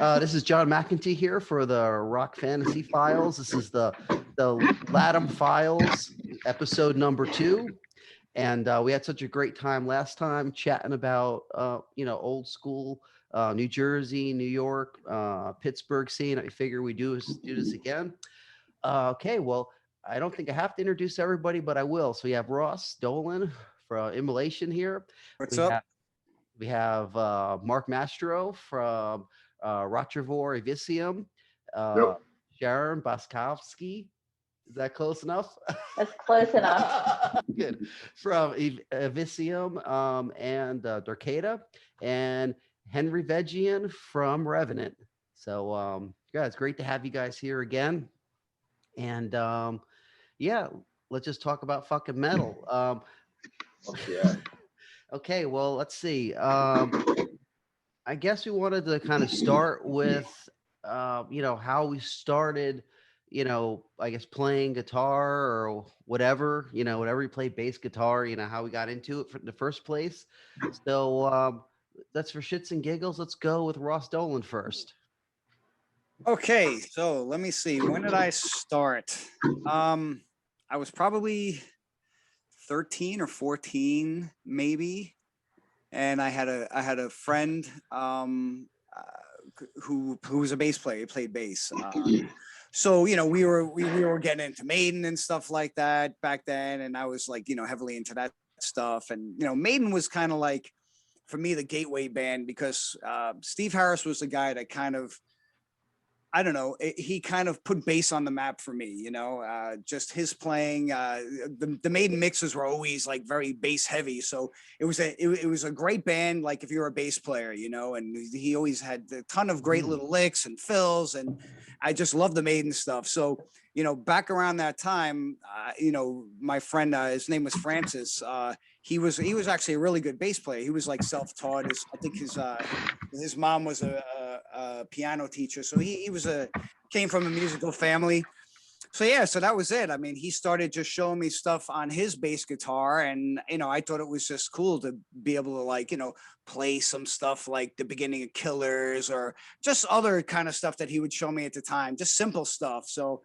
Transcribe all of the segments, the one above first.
This is John McEntee here for the Rock Fantasy Files. This is the Latem Files, episode number 2. And we had such a great time last time chatting about, old school New Jersey, New York, Pittsburgh scene. I figure we do this again. Okay, well, I don't think I have to introduce everybody, but I will. So we have Ross Dolan from Immolation here. What's up? We have Mark Mastro from Rottrevore, Eviscium. Sharon Bascovsky. Is that close enough? That's close enough. Good. From Eviscium and Derketa, and Henry Vegian from Revenant. So, it's great to have you guys here again. And let's just talk about fucking metal. Yeah. Okay, well, let's see. I guess we wanted to kind of start with, how we started, I guess playing guitar or whatever, whatever you play bass guitar, how we got into it in the first place. So that's for shits and giggles. Let's go with Ross Dolan first. Okay, so let me see. When did I start? I was probably 13 or 14, maybe. And I had a friend who was a bass player. He played bass. So we were getting into Maiden and stuff like that back then, and I was like heavily into that stuff. And Maiden was kind of like, for me, the gateway band, because Steve Harris was the guy that kind of, I don't know, he kind of put bass on the map for me, just his playing. The Maiden mixes were always like very bass heavy. So it was a great band, like if you're a bass player, and he always had a ton of great little licks and fills. And I just love the Maiden stuff. So, back around that time, my friend, his name was Francis. He was actually a really good bass player. He was like self-taught. I think his mom was a piano teacher. So he came from a musical family. So that was it. I mean, he started just showing me stuff on his bass guitar, and I thought it was just cool to be able to play some stuff like the beginning of Killers or just other kind of stuff that he would show me at the time, just simple stuff. So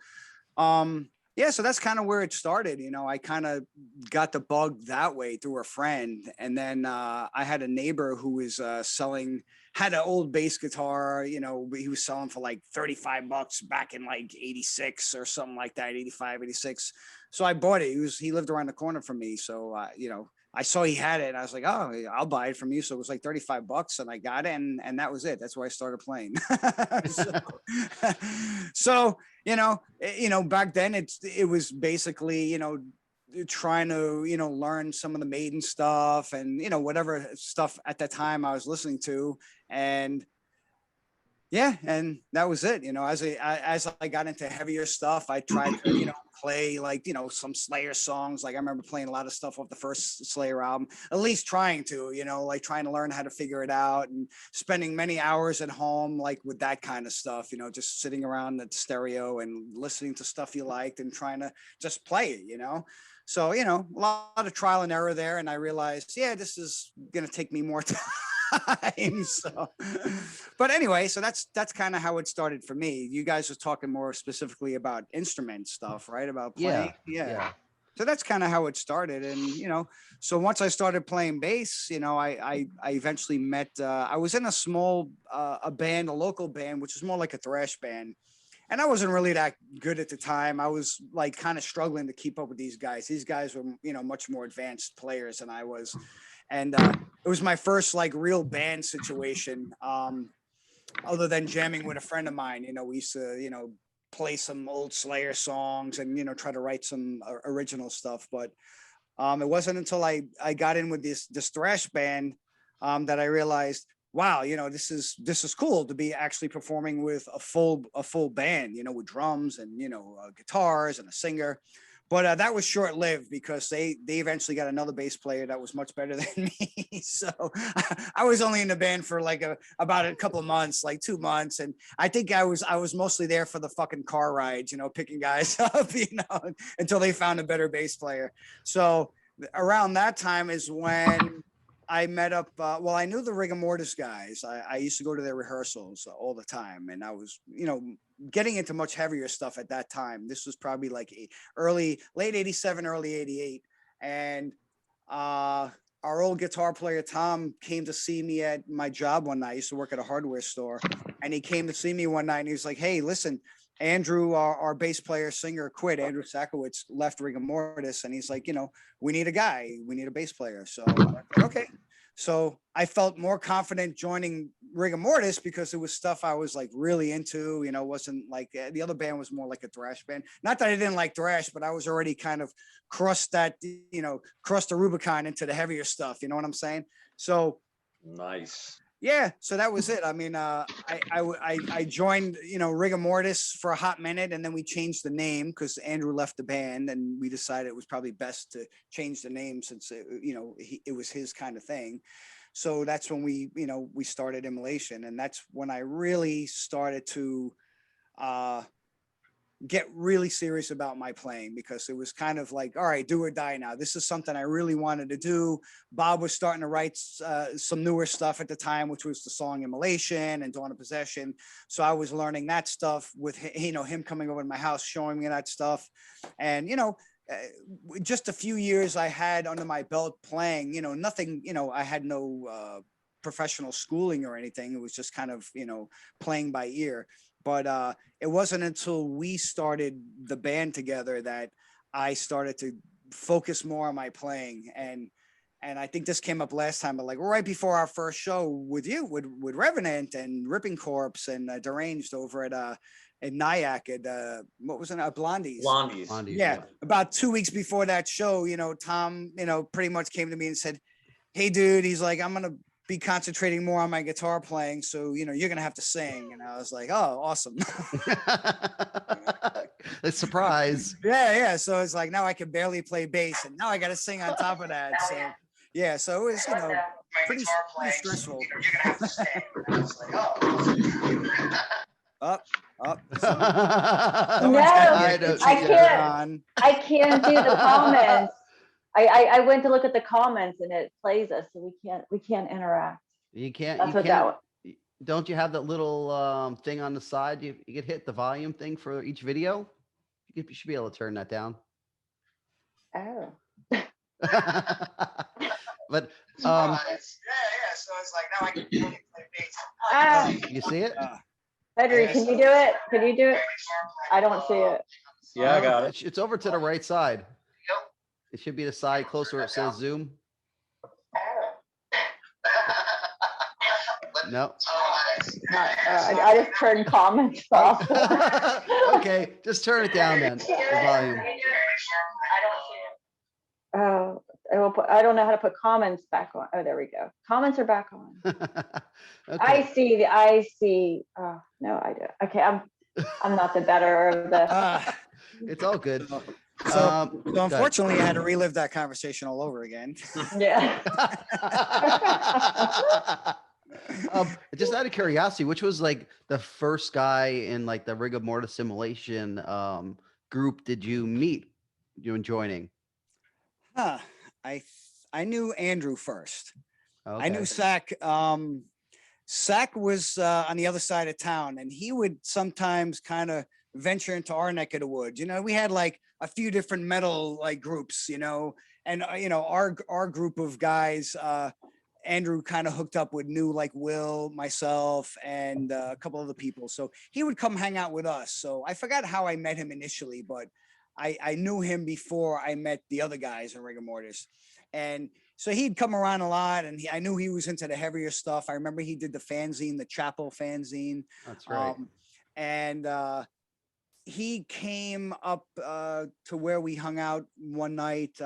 so that's kind of where it started. I kind of got the bug that way through a friend. And then I had a neighbor who was had an old bass guitar, he was selling for like $35 back in like 86 or something like that, 85, 86. So I bought it. He lived around the corner from me. So, I saw he had it and I was like, oh, I'll buy it from you. So it was like $35 and I got it. And that was it. That's where I started playing. So back then it was basically, trying to, learn some of the Maiden stuff and, whatever stuff at that time I was listening to. And and that was it. As I got into heavier stuff, I tried to, play like, some Slayer songs. Like I remember playing a lot of stuff off the first Slayer album, at least trying to, like trying to learn how to figure it out and spending many hours at home, like with that kind of stuff, just sitting around the stereo and listening to stuff you liked and trying to just play it, So, a lot of trial and error there. And I realized, this is going to take me more time. So, but anyway, so that's kind of how it started for me. You guys were talking more specifically about instrument stuff, right? About playing. Yeah. So that's kind of how it started. And, so once I started playing bass, I eventually met, I was in a small, a local band, which is more like a thrash band. And I wasn't really that good at the time. I was like kind of struggling to keep up with these guys. These guys were, much more advanced players than I was. And it was my first like real band situation, other than jamming with a friend of mine. We used to, play some old Slayer songs and, try to write some original stuff. But it wasn't until I got in with this thrash band that I realized, wow, this is cool to be actually performing with a full band, with drums and, guitars and a singer. But that was short-lived because they eventually got another bass player that was much better than me. So I was only in the band for like about a couple of months, like 2 months. And I think I was mostly there for the fucking car rides, picking guys up, until they found a better bass player. So around that time is when I met up, well, I knew the Rigor Mortis guys. I used to go to their rehearsals all the time. And I was, getting into much heavier stuff at that time. This was probably like late 87, early 88. And our old guitar player, Tom, came to see me at my job one night. I used to work at a hardware store. And he came to see me one night and he was like, hey, listen, Andrew, our bass player singer quit. Andrew Sakowitz left Rigor Mortis. And he's like, we need a guy. We need a bass player. So, okay. So I felt more confident joining Rigor Mortis because it was stuff I was like really into, wasn't like the other band was more like a thrash band. Not that I didn't like thrash, but I was already kind of crossed the Rubicon into the heavier stuff. You know what I'm saying? So nice. Yeah, so that was it. I mean, I joined, Rigor Mortis for a hot minute, and then we changed the name because Andrew left the band, and we decided it was probably best to change the name since it was his kind of thing. So that's when we started Immolation, and that's when I really started to get really serious about my playing, because it was kind of like, all right, do or die now. This is something I really wanted to do. Bob was starting to write some newer stuff at the time, which was the song Immolation and Dawn of Possession. So I was learning that stuff with, him coming over to my house, showing me that stuff. And, just a few years I had under my belt playing, nothing, I had no professional schooling or anything. It was just kind of, playing by ear. But it wasn't until we started the band together that I started to focus more on my playing. And I think this came up last time, but like right before our first show with you, with Revenant and Ripping Corpse and Deranged over at Nyack at what was it? Blondie's. Yeah. About 2 weeks before that show, Tom, pretty much came to me and said, hey, dude, he's like, I'm going to be concentrating more on my guitar playing. So, you're going to have to sing. And I was like, oh, awesome. A surprise. Yeah. So it's like, now I can barely play bass and now I got to sing on top of that. So yeah, so it was, pretty stressful. You're going to have to sing. And I was like, oh. Up. No, I can't do the comments. I went to look at the comments and it plays us, so we can't interact. You can't. That's what that was. Don't you have that little thing on the side? You could hit the volume thing for each video. You should be able to turn that down. Oh. But yeah. So it's like, now I can play bass. You see it? Pedri, can you do it? Can you do it? I don't see it. Yeah, I got it. It's over to the right side. It should be the side closer where it says Zoom. No. I just turned comments off. Okay, just turn it down then. The volume. Oh, I don't know how to put comments back on. Oh, there we go. Comments are back on. Okay. I see. Oh, no, I do. Okay, I'm not the better of the. It's all good. So unfortunately, I had to relive that conversation all over again. Yeah. Just out of curiosity, which was like the first guy in like the Rigor Mortis Immolation group did you meet? You joining? I knew Andrew first. Okay. I knew Sack. Sack was on the other side of town, and he would sometimes kind of venture into our neck of the woods. We had like a few different metal like groups, and our group of guys. Andrew kind of hooked up with new like Will, myself, and a couple other people. So he would come hang out with us. So I forgot how I met him initially, but I knew him before I met the other guys in Rigor Mortis. And so he'd come around a lot, and I knew he was into the heavier stuff. I remember he did the fanzine, the Chapel fanzine. That's right. And he came up to where we hung out one night,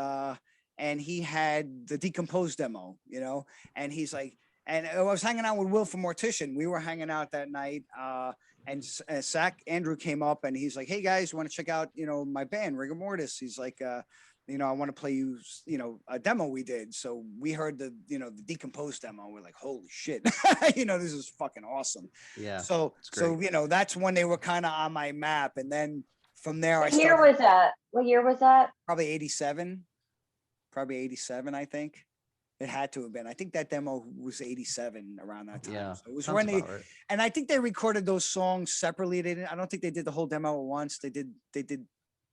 and he had the Decomposed demo, and he's like, and I was hanging out with Will from Mortician. We were hanging out that night, and Andrew came up, and he's like, hey guys, you want to check out, my band, Rigor Mortis? He's like, I want to play you, a demo we did. So we heard the Decomposed demo. We're like, holy shit, this is fucking awesome. Yeah. So that's when they were kind of on my map. And then from there, What year was that? Probably 87, I think. It had to have been. I think that demo was 87 around that time. Yeah, So it was sounds when they, about right. and I think they recorded those songs separately. I don't think they did the whole demo at once. They did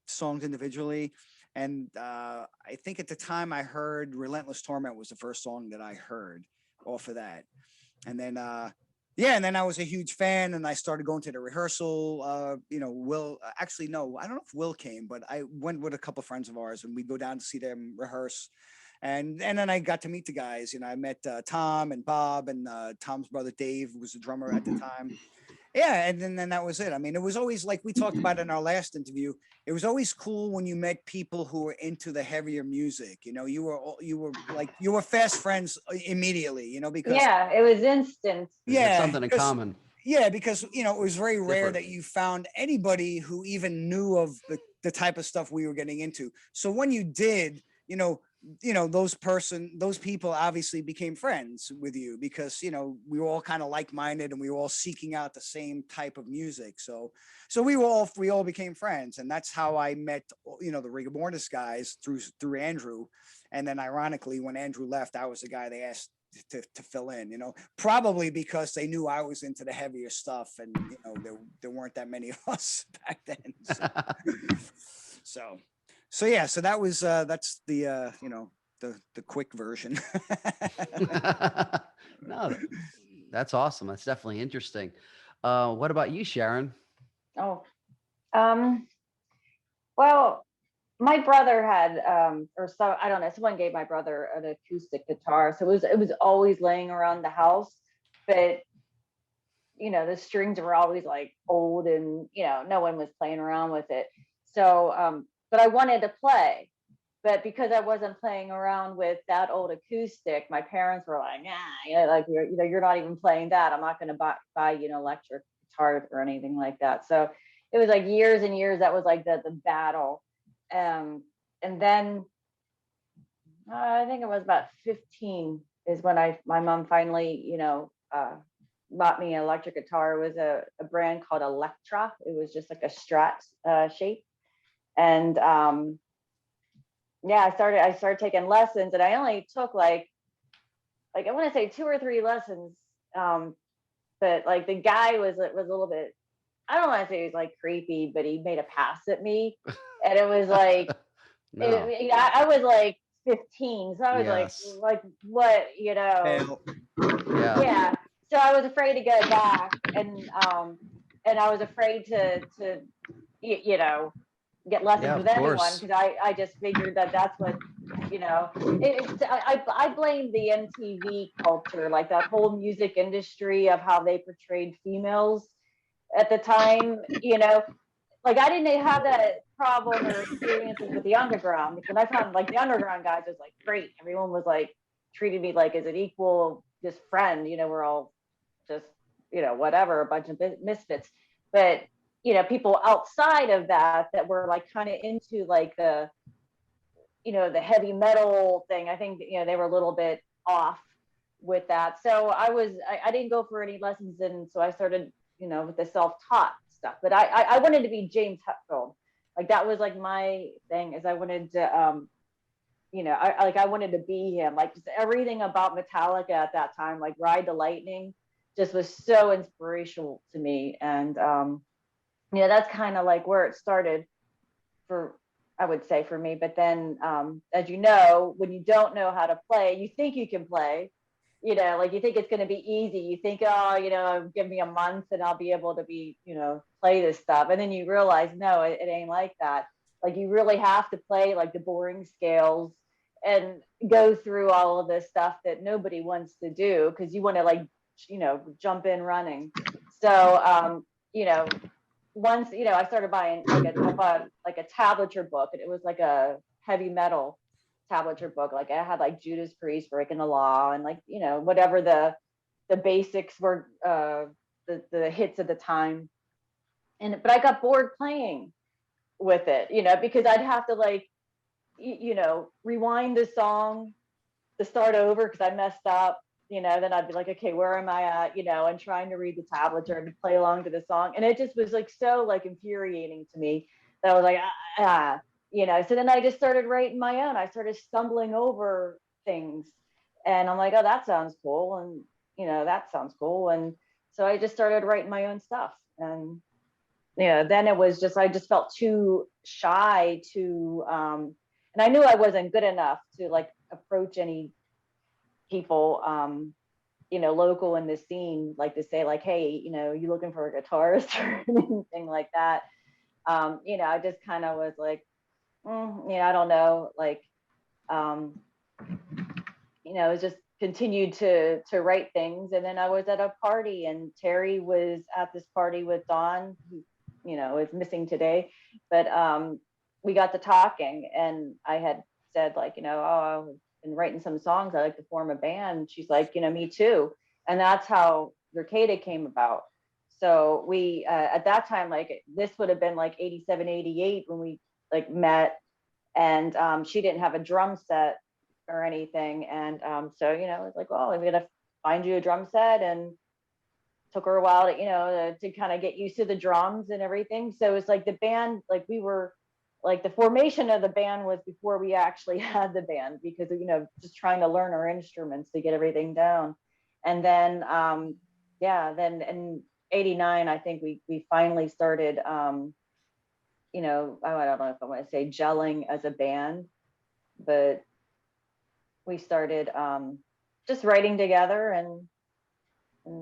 songs individually. And I think at the time I heard Relentless Torment was the first song that I heard off of that. And then, and then I was a huge fan, and I started going to the rehearsal. Will, actually, no, I don't know if Will came, but I went with a couple of friends of ours, and we'd go down to see them rehearse. And then I got to meet the guys. I met Tom and Bob, and Tom's brother Dave was the drummer at the time. Yeah, and then that was it. I mean, it was always like we talked about in our last interview. It was always cool when you met people who were into the heavier music. You were fast friends immediately. Because it was instant. There's something in common. Yeah, because it was very rare Different. that you found anybody who even knew of the type of stuff we were getting into. So when you did, those people obviously became friends with you because we were all kind of like-minded and we were all seeking out the same type of music. So we all became friends, and that's how I met the Rigor Mortis guys through Andrew. And then ironically, when Andrew left, I was the guy they asked to fill in, probably because they knew I was into the heavier stuff, and there weren't that many of us back then. So that was that's the the quick version. No, that's awesome. That's definitely interesting. What about you, Sharon? Oh, well, my brother had, I don't know, someone gave my brother an acoustic guitar. So it was always laying around the house, but the strings were always like old and, no one was playing around with it. So, but I wanted to play, but because I wasn't playing around with that old acoustic, my parents were like, you're not even playing that. I'm not going to buy electric guitar or anything like that. So it was like years and years. That was like the battle. And then I think it was about 15 is when my mom finally, bought me an electric guitar. It was a brand called Electra. It was just like a Strat shape. And I started taking lessons, and I only took like I want to say 2 or 3 lessons. But like the guy was a little bit, I don't want to say he was like creepy, but he made a pass at me, and it was like, No. I was like 15, so I was like what, Yeah. Yeah. So I was afraid to go back, and I was afraid to get lessons with anyone, because I just figured that's what, I blame the MTV culture, like that whole music industry of how they portrayed females at the time, like I didn't have that problem or experiences with the underground, because I found like the underground guys was like great. Everyone was like treated me like as an equal, just friend, we're all just, whatever, a bunch of misfits. But people outside of that were like kind of into like the the heavy metal thing, I think they were a little bit off with that. So I didn't go for any lessons, and so I started with the self-taught stuff. But I wanted to be James Hetfield. Like that was like my thing, is I wanted to I wanted to be him. Like just everything about Metallica at that time, like Ride the Lightning, just was so inspirational to me. And that's kind of like where it started I would say for me. But then as when you don't know how to play, you think you can play, like you think it's going to be easy. You think, give me a month and I'll be able to play this stuff. And then you realize, no, it ain't like that. Like you really have to play like the boring scales and go through all of this stuff that nobody wants to do, because you want to like, jump in running. So, once, I started buying I bought like a tablature book, and it was like a heavy metal tablature book. Like I had like Judas Priest, Breaking the Law, and like, whatever the basics were, the hits of the time. But I got bored playing with it, because I'd have to like, rewind the song to start over because I messed up. Then I'd be like, okay, where am I at? And trying to read the tablature and play along to the song. And it just was like so like infuriating to me that I was like, so then I just started writing my own. I started stumbling over things. And I'm like, oh, that sounds cool. And, that sounds cool. And so I just started writing my own stuff. And, then it was just, I just felt too shy to, and I knew I wasn't good enough to like approach any people, local in the scene, like to say like, hey, you looking for a guitarist or anything like that. I just kind of was like, I don't know, like, it was just continued to write things. And then I was at a party and Terry was at this party with Dawn, who, is missing today, but we got to talking and I had said like, oh, I've been writing some songs, I like to form a band. She's like, me too. And that's how Derketa came about. So we, at that time, like this would have been like 87, 88 when we like met, and she didn't have a drum set or anything. And so, it was like, well, I'm gonna find you a drum set, and took her a while to, to kind of get used to the drums and everything. So it's like the band, like we were, like the formation of the band was before we actually had the band, because, just trying to learn our instruments to get everything down. And then, then in 89, I think we finally started, I don't know if I want to say gelling as a band, but we started just writing together and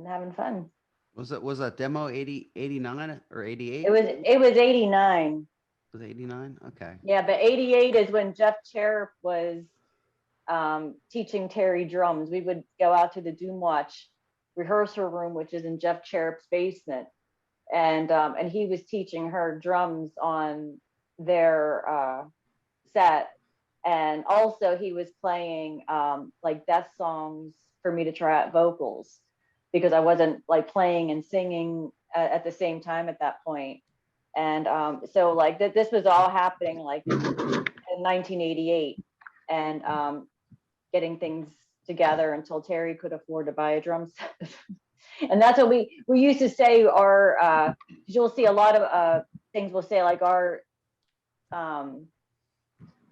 having fun. Was that demo 89 or 88? It was 89. Was it 89? Okay. Yeah, but 88 is when Jeff Cherub was teaching Terry drums. We would go out to the Doomwatch rehearsal room, which is in Jeff Cherub's basement, and he was teaching her drums on their set, and also he was playing like death songs for me to try out vocals, because I wasn't like playing and singing at the same time at that point. And so like this was all happening like in 1988, and getting things together until Terry could afford to buy a drum set. And that's what we used to say. Our you'll see a lot of things we'll say like our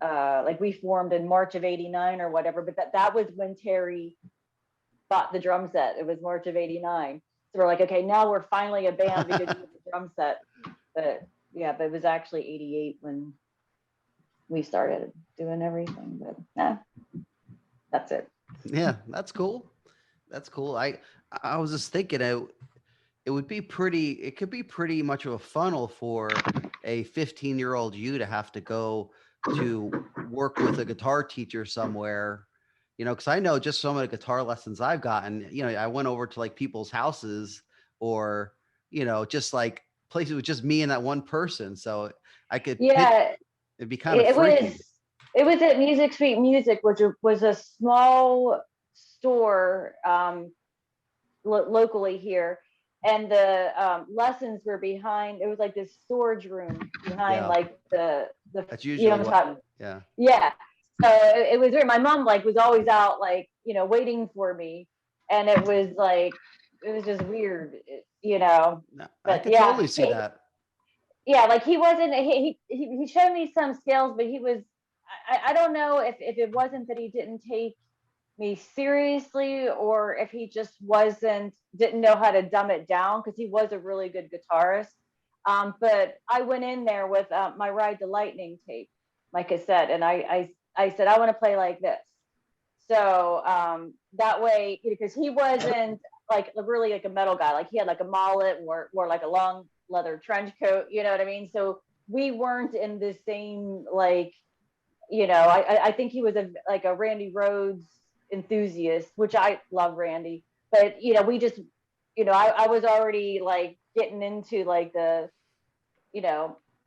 like we formed in March of 89 or whatever, but that was when Terry bought the drum set. It was March of 89. So we're like, okay, now we're finally a band because we have the drum set. But yeah, but it was actually 88 when we started doing everything. But that's it. Yeah, that's cool. That's cool. I was just thinking it could be pretty much of a funnel for a 15-year-old you to have to go to work with a guitar teacher somewhere, because I know just some of the guitar lessons I've gotten, I went over to like people's houses or, just like places with just me and that one person. So I could, it'd be kind of freaky. It was at Music Street Music, which was a small store locally here. And the lessons were behind, it was like this storage room behind like the that's usually yeah. So it was weird. My mom like was always out like, waiting for me. And it was just weird, No, but I could totally see that. Yeah, like he wasn't, he showed me some scales, but he was, I don't know if it wasn't that he didn't take me seriously, or if he just didn't know how to dumb it down, because he was a really good guitarist. But I went in there with my Ride to Lightning tape, my cassette, and I said, I want to play like this. So that way, because he wasn't like really like a metal guy, like he had like a mullet, wore like a long leather trench coat, you know what I mean? So we weren't in the same like, I think he was a Randy Rhoads enthusiast, which I love Randy, but we just, I was already like getting into like the,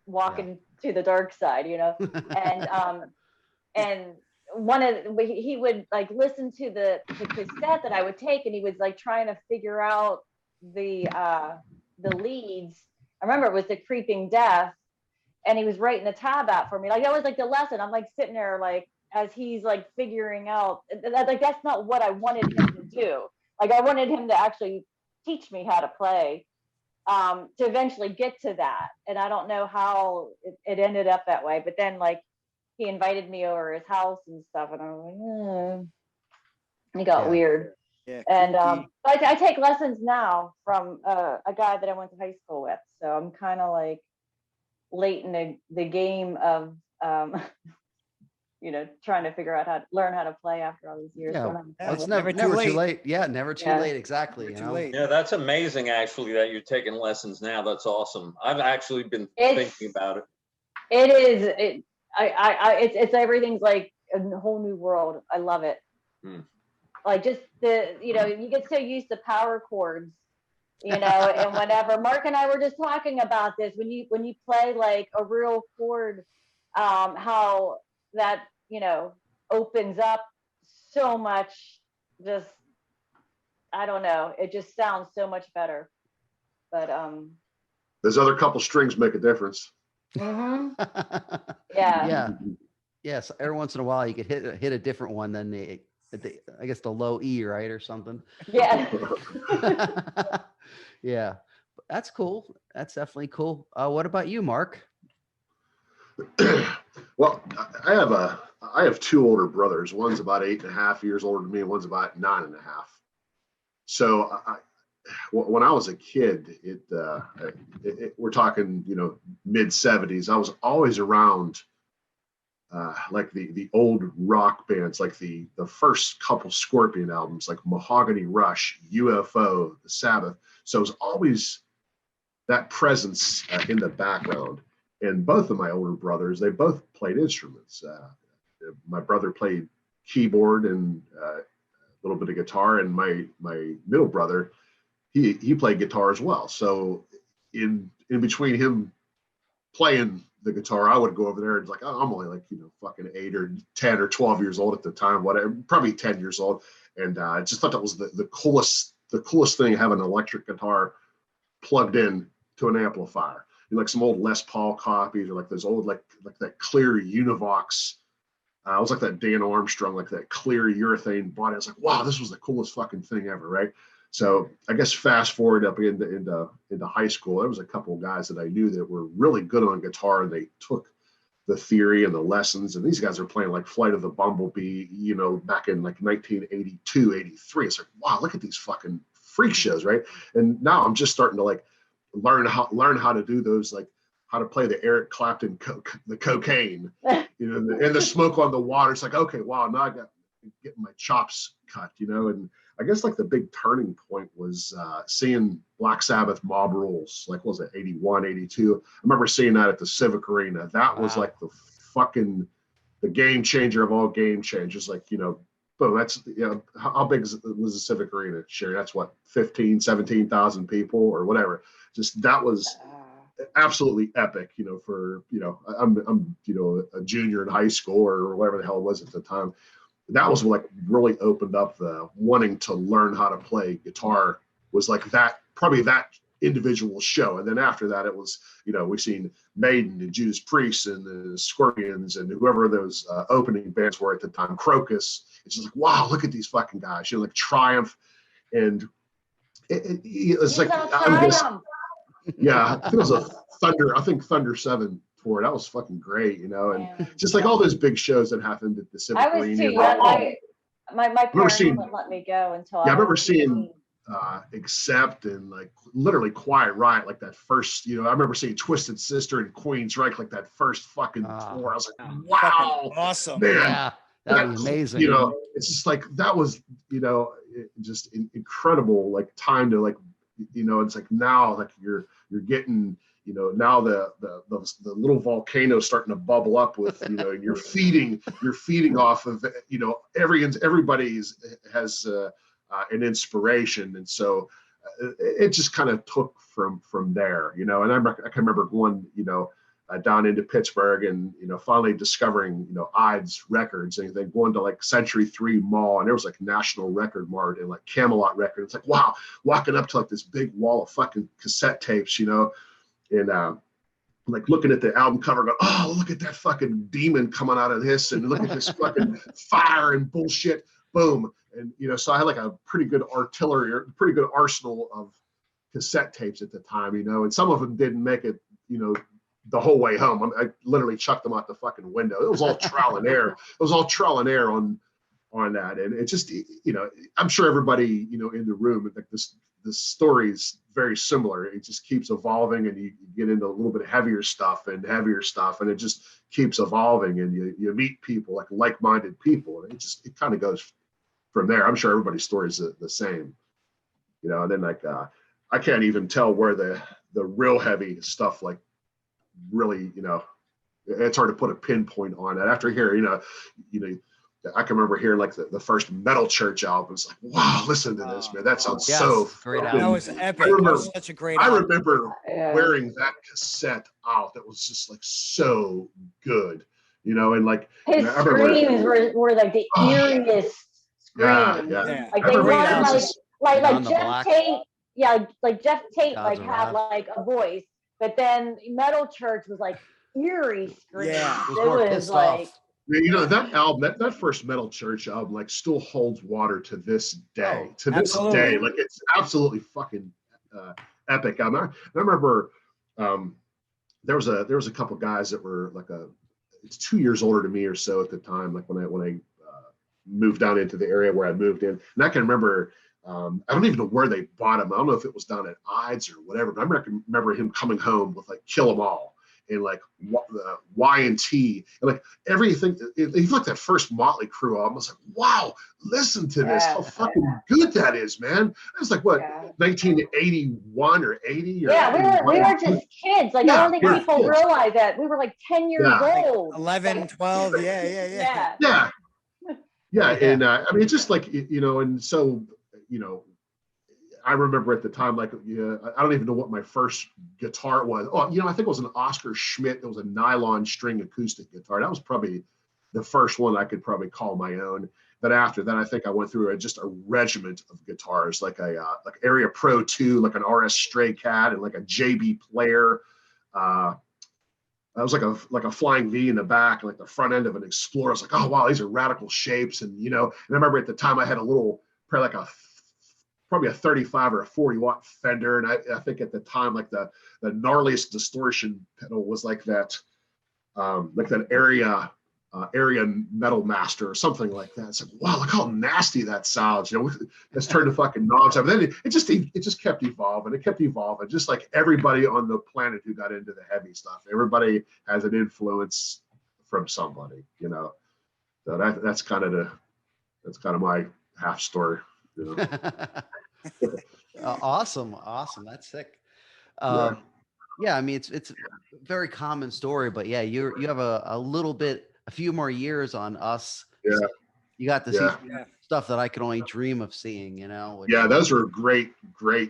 walking to the dark side, and he would like listen to the cassette that I would take, and he was like trying to figure out the leads. I remember it was The Creeping Death, and he was writing the tab out for me. Like that was like the lesson. I'm like sitting there like as he's like figuring out, like that's not what I wanted him to do. Like I wanted him to actually teach me how to play, to eventually get to that. And I don't know how it ended up that way, but then like he invited me over his house and stuff, and I was like, It got weird. Yeah, And I take lessons now from a guy that I went to high school with. So I'm kind of like late in the game of, trying to figure out learn how to play after all these years. Yeah, So it's never too late. Yeah, never too late. Exactly. Never too late. Yeah, that's amazing, actually, that you're taking lessons now. That's awesome. I've actually been thinking about it. It is. It's everything's like a whole new world. I love it. Like just you get so used to power chords, and whenever Mark and I were just talking about this, when you play like a real chord, how that, opens up so much, just, I don't know, it just sounds so much better. But those other couple strings make a difference. Yeah. Yes, every once in a while you could hit a different one than I guess the low E, right, or something. Yeah. Yeah, that's cool. That's definitely cool. What about you, Mark? Well, I have two older brothers. One's about 8.5 years older than me, and one's about 9.5. So when I was a kid, we're talking, mid 70s. I was always around like the old rock bands, like the first couple Scorpion albums, like Mahogany Rush, UFO, The Sabbath. So it was always that presence in the background. And both of my older brothers, they both played instruments. My brother played keyboard and a little bit of guitar, and my middle brother, he played guitar as well. So in between him playing the guitar, I would go over there and like, I'm only like, fucking 8 or 10 or 12 years old at the time, whatever, probably 10 years old. And I just thought that was the coolest thing, having an electric guitar plugged in to an amplifier. Like some old Les Paul copies, or like those old, like that clear Univox. I was like that Dan Armstrong, like that clear urethane body. I was like, wow, this was the coolest fucking thing ever, right? So I guess fast forward up into high school, there was a couple of guys that I knew that were really good on guitar, and they took the theory and the lessons. And these guys are playing like Flight of the Bumblebee, back in like 1982, 83. It's like, wow, look at these fucking freak shows, right? And now I'm just starting to like learn how to do those, like how to play the Eric Clapton the cocaine, and the smoke on the water. It's like, okay, wow, now I got getting my chops cut, and I guess like the big turning point was seeing Black Sabbath Mob Rules, like, what was it, 81, 82? I remember seeing that at the Civic Arena. That was like the game changer of all game changers. Like, boom, that's, how big was the Civic Arena, Sharon? That's what, 15, 17,000 people or whatever. Just, that was absolutely epic, for, I'm a junior in high school or whatever the hell it was at the time. That was like really opened up the wanting to learn how to play guitar, was like that, probably that individual show. And then after that, it was, we've seen Maiden and Judas Priest and the Scorpions and whoever those opening bands were at the time, Crocus. It's just like, wow, look at these fucking guys, like Triumph. And it's like, yeah, it was a Thunder 7 tour. That was fucking great, and just like all those big shows that happened at the Civic Arena. I was too young. My parents wouldn't let me go until I remember seeing Accept and like literally Quiet Riot, like that first, I remember seeing Twisted Sister and Queensryche, like that first fucking tour. I was like, wow, awesome, man. Yeah, that was amazing. It's just like, that was, just incredible, like time to like, it's like now, like you're getting, now the little volcano starting to bubble up with, and you're feeding off of, everybody has an inspiration. And so it just kind of took from there, and I can remember going, down into Pittsburgh and, finally discovering, Ides Records, and then going to like Century 3 Mall, and there was like National Record Mart and like Camelot Records. It's like, wow, walking up to like this big wall of fucking cassette tapes, and like looking at the album cover, going, oh, look at that fucking demon coming out of this, and look at this fucking fire and bullshit, boom. And, so I had like a pretty good arsenal of cassette tapes at the time, and some of them didn't make it, the whole way home. I literally chucked them out the fucking window. It was all trial and error. It was all trial and error on on that. And it just, I'm sure everybody, in the room, like this story is very similar. It just keeps evolving, and you get into a little bit heavier stuff, and it just keeps evolving, and you meet people, like-minded people, and it kind of goes from there. I'm sure everybody's story is the same, and then I can't even tell where the real heavy stuff, like, really, it's hard to put a pinpoint on it. After hearing, I can remember hearing like the first Metal Church album. It's like, wow, listen to this, man. That sounds so great fucking- That was epic. That was such a great I album. remember Yeah. wearing that cassette out. That was just like so good, and like His I remember- screams were like the eeriest screams. Yeah. Like I they remember weren't it was like just- like Beyond the Jeff Black. Tate. Yeah, like Jeff Tate Gods like of had Wrath. like a voice, but then Metal Church was like eerie screams. Yeah. It was more pissed off. that album, that first Metal Church album, like, still holds water to this day. Oh, To this absolutely. day, like, it's absolutely fucking epic. I remember there was a couple guys that were like it's 2 years older than me or so at the time. Like when I moved down into the area where I moved in, and I can remember. I don't even know where they bought him. I don't know if it was down at Ides or whatever, but I remember him coming home with like Kill 'Em All and like the Y&T and like everything. He looked at first Motley Crue album. I was like, wow, listen to this. How fucking good that is, man. It was like, what, Yeah. 1981 or 80? Or Yeah, we were just kids. Like, I don't think we were people kids. realize that. We were like 10 years old. 11, 12. Yeah. Yeah. Yeah. And I mean, it's just like, and so, I remember at the time, like, I don't even know what my first guitar was. Oh, I think it was an Oscar Schmidt. It was a nylon string acoustic guitar. That was probably the first one I could probably call my own. Then after that, I think I went through just a regiment of guitars, like like Area Pro 2, like an RS Stray Cat, and like a JB Player. That was like a flying V in the back, and like the front end of an Explorer. I was like, oh wow, these are radical shapes. And and I remember at the time I had a little, probably a 35 or a 40 watt Fender, and I think at the time like the gnarliest distortion pedal was like that area Metal Master or something like that. It's like, wow, look how nasty that sounds. Let's turn the fucking knobs up. And then it just kept evolving. It kept evolving, just like everybody on the planet who got into the heavy stuff. Everybody has an influence from somebody, So that's kind of my half story. Awesome. That's sick. I mean, it's a very common story, but yeah, you have a few more years on us. Yeah. You got to see Yeah. stuff that I could only dream of seeing, which- Yeah, those were great,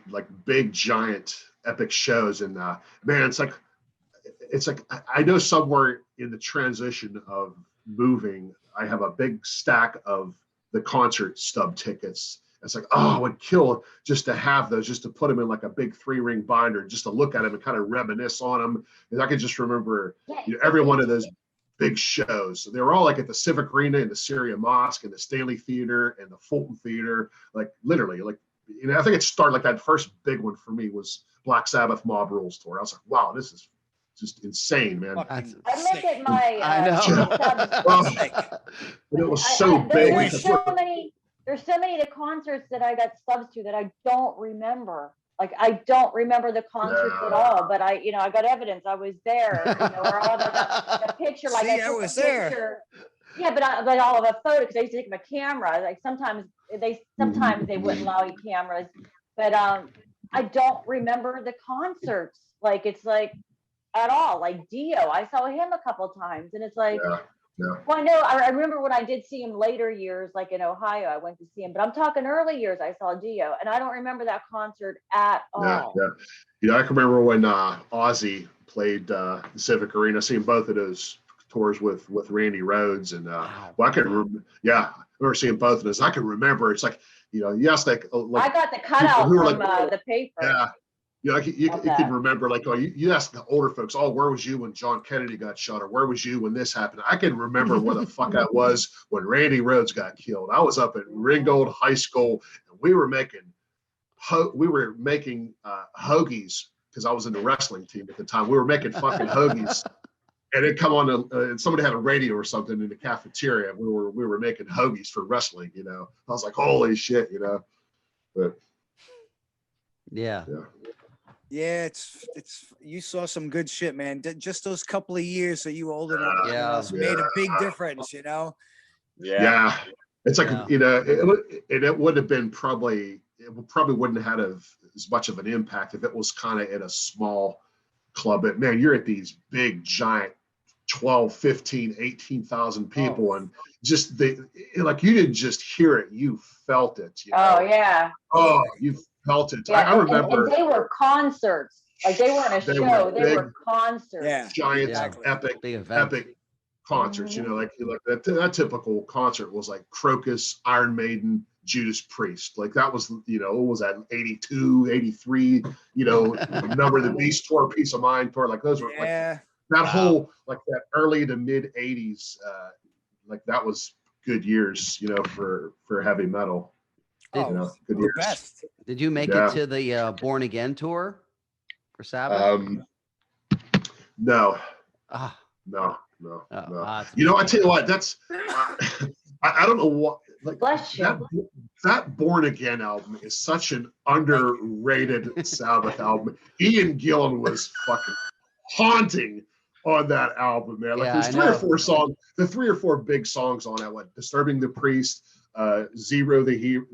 like big, giant, epic shows. And man, it's like I know somewhere in the transition of moving, I have a big stack of the concert stub tickets. It's like, oh, I would kill just to have those, just to put them in like a big 3-ring binder, just to look at them and kind of reminisce on them. And I could just remember every one of those big shows. So they were all like at the Civic Arena and the Syria Mosque and the Stanley Theater and the Fulton Theater. Like literally, like, I think it started like that first big one for me was Black Sabbath Mob Rules tour. I was like, wow, this is just insane, man. Fucking I look sick. at my I know. But it was so big. There's so many of the concerts that I got subs to that I don't remember. Like, I don't remember the concerts at all, but I got evidence. I was there, or all the picture. Like, See, I took a was there. picture. Yeah, but all of a photo, because I used to take my camera. Like, sometimes they wouldn't allow you cameras, but I don't remember the concerts. Like, it's like at all. Like Dio, I saw him a couple times, and it's like. Yeah. Well, I know. I remember when I did see him later years, like in Ohio, I went to see him. But I'm talking early years. I saw Dio, and I don't remember that concert at all. Yeah. I can remember when Ozzy played the Civic Arena, seeing both of those tours with Randy Rhoads, and well, I can remember. Yeah, I remember seeing both of those. I can remember. It's like yes, like I got the cutout from the paper. Yeah. You can remember, like, you ask the older folks, where was you when John Kennedy got shot, or where was you when this happened? I can remember where the fuck I was when Randy Rhoads got killed. I was up at Ringgold High School, and we were making hoagies because I was in the wrestling team at the time. We were making fucking hoagies, and it come on, and somebody had a radio or something in the cafeteria. We were making hoagies for wrestling, you know. I was like, holy shit, you know. But Yeah. Yeah, it's you saw some good shit, man. Just those couple of years that you were older than us made a big difference, you know. Yeah. It's like, Yeah. you know, it would have been probably wouldn't have had as much of an impact if it was kind of in a small club. But man, you're at these big giant 12, 15, 18,000 people, and just like you didn't just hear it, you felt it. You know? Oh yeah. Oh, you felt it. Yeah, I remember. and they were concerts. Like they weren't a show. They were concerts. Yeah. Giant, epic, Big event. epic concerts. You know, like that typical concert was like Crocus, Iron Maiden, Judas Priest. Like that was, you know, what was that, 82, 83, you know, Number of the Beast tour, Peace of Mind tour. Like those were like that whole, like that early to mid 80s, like that was good years, you know, for heavy metal. You know, good years. Best. Did you make it to the Born Again tour for Sabbath? No. Ah. No. Oh, You know, I tell you what, that's I don't know what, like that Born Again album is such an underrated Sabbath album. Ian Gillan was fucking haunting on that album, man. Like there's 3 or 4 songs, the 3 or 4 big songs on that one: Disturbing the Priest, Zero the Hero,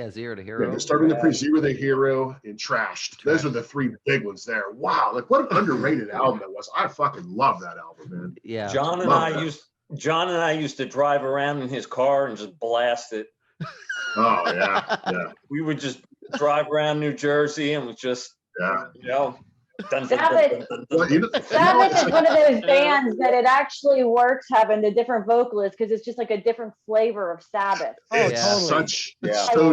Zero to Hero. Yeah, Disturbing the Priest, Zero the Hero, and Trashed. Those are the 3 big ones there. Wow, like what an underrated album that was. I fucking love that album, man. Yeah. John and I used to drive around in his car and just blast it. Oh yeah. We would just drive around New Jersey and was just you know. Sabbath is one of those bands that it actually works having the different vocalists because it's just like a different flavor of Sabbath. It's so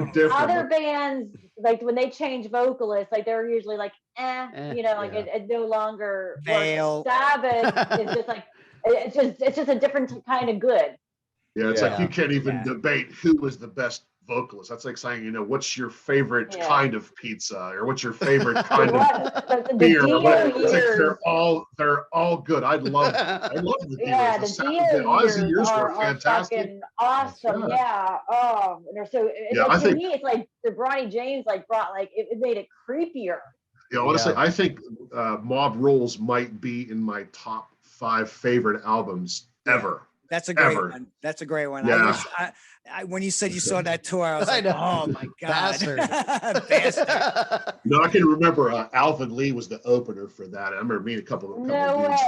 different. Other bands, like when they change vocalists, like they're usually like, you know, like it no longer works. Sabbath is just like it's just a different kind of good. Yeah, it's like you can't even debate who was the best vocalist. That's like saying, you know, what's your favorite kind of pizza, or what's your favorite kind of beer? It's like they're all good. I love the Dios. The years are fantastic. Awesome. Oh, and so to me, it's like the Bronny James brought it made it creepier. Yeah, honestly, I think Mob Rules might be in my top 5 favorite albums ever. That's a great one. That's a great one. Yeah. I when you said you saw that tour, I was like, oh my God. Bastard. No, I can remember Alvin Lee was the opener for that. I remember meeting a couple of dudes.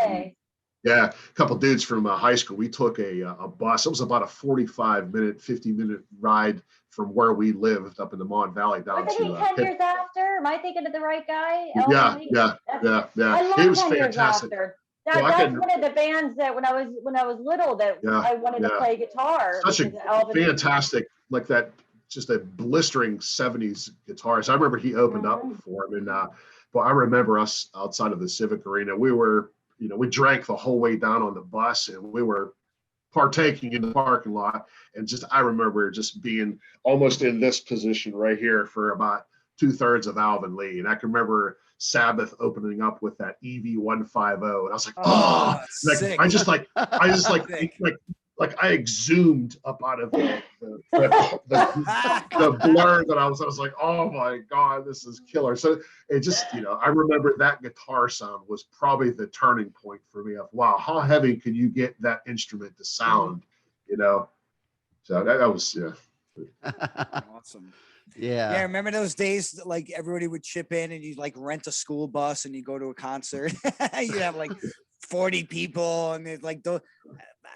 A couple dudes from high school. We took a bus. It was about a 45-minute, 50-minute ride from where we lived up in the Mon Valley down to 10 years after? Am I thinking of the right guy? Yeah. I love it was 10 years fantastic. after. That's one of the bands that when I was little that I wanted to play guitar. Such a fantastic, like that, just a blistering 70s guitarist. I remember he opened up for him, and but I remember us outside of the Civic Arena. We were, you know, we drank the whole way down on the bus, and we were partaking in the parking lot, and just I remember just being almost in this position right here for about 2/3 of Alvin Lee, and I can remember Sabbath opening up with that EV150, and I was like, I exhumed up out of the blur that I was like, oh my God, this is killer. So it just, you know, I remember that guitar sound was probably the turning point for me of, wow, how heavy can you get that instrument to sound, you know? So that was, awesome. Yeah. Remember those days that, like, everybody would chip in and you'd like rent a school bus and you go to a concert. You'd have like 40 people, and it's like, I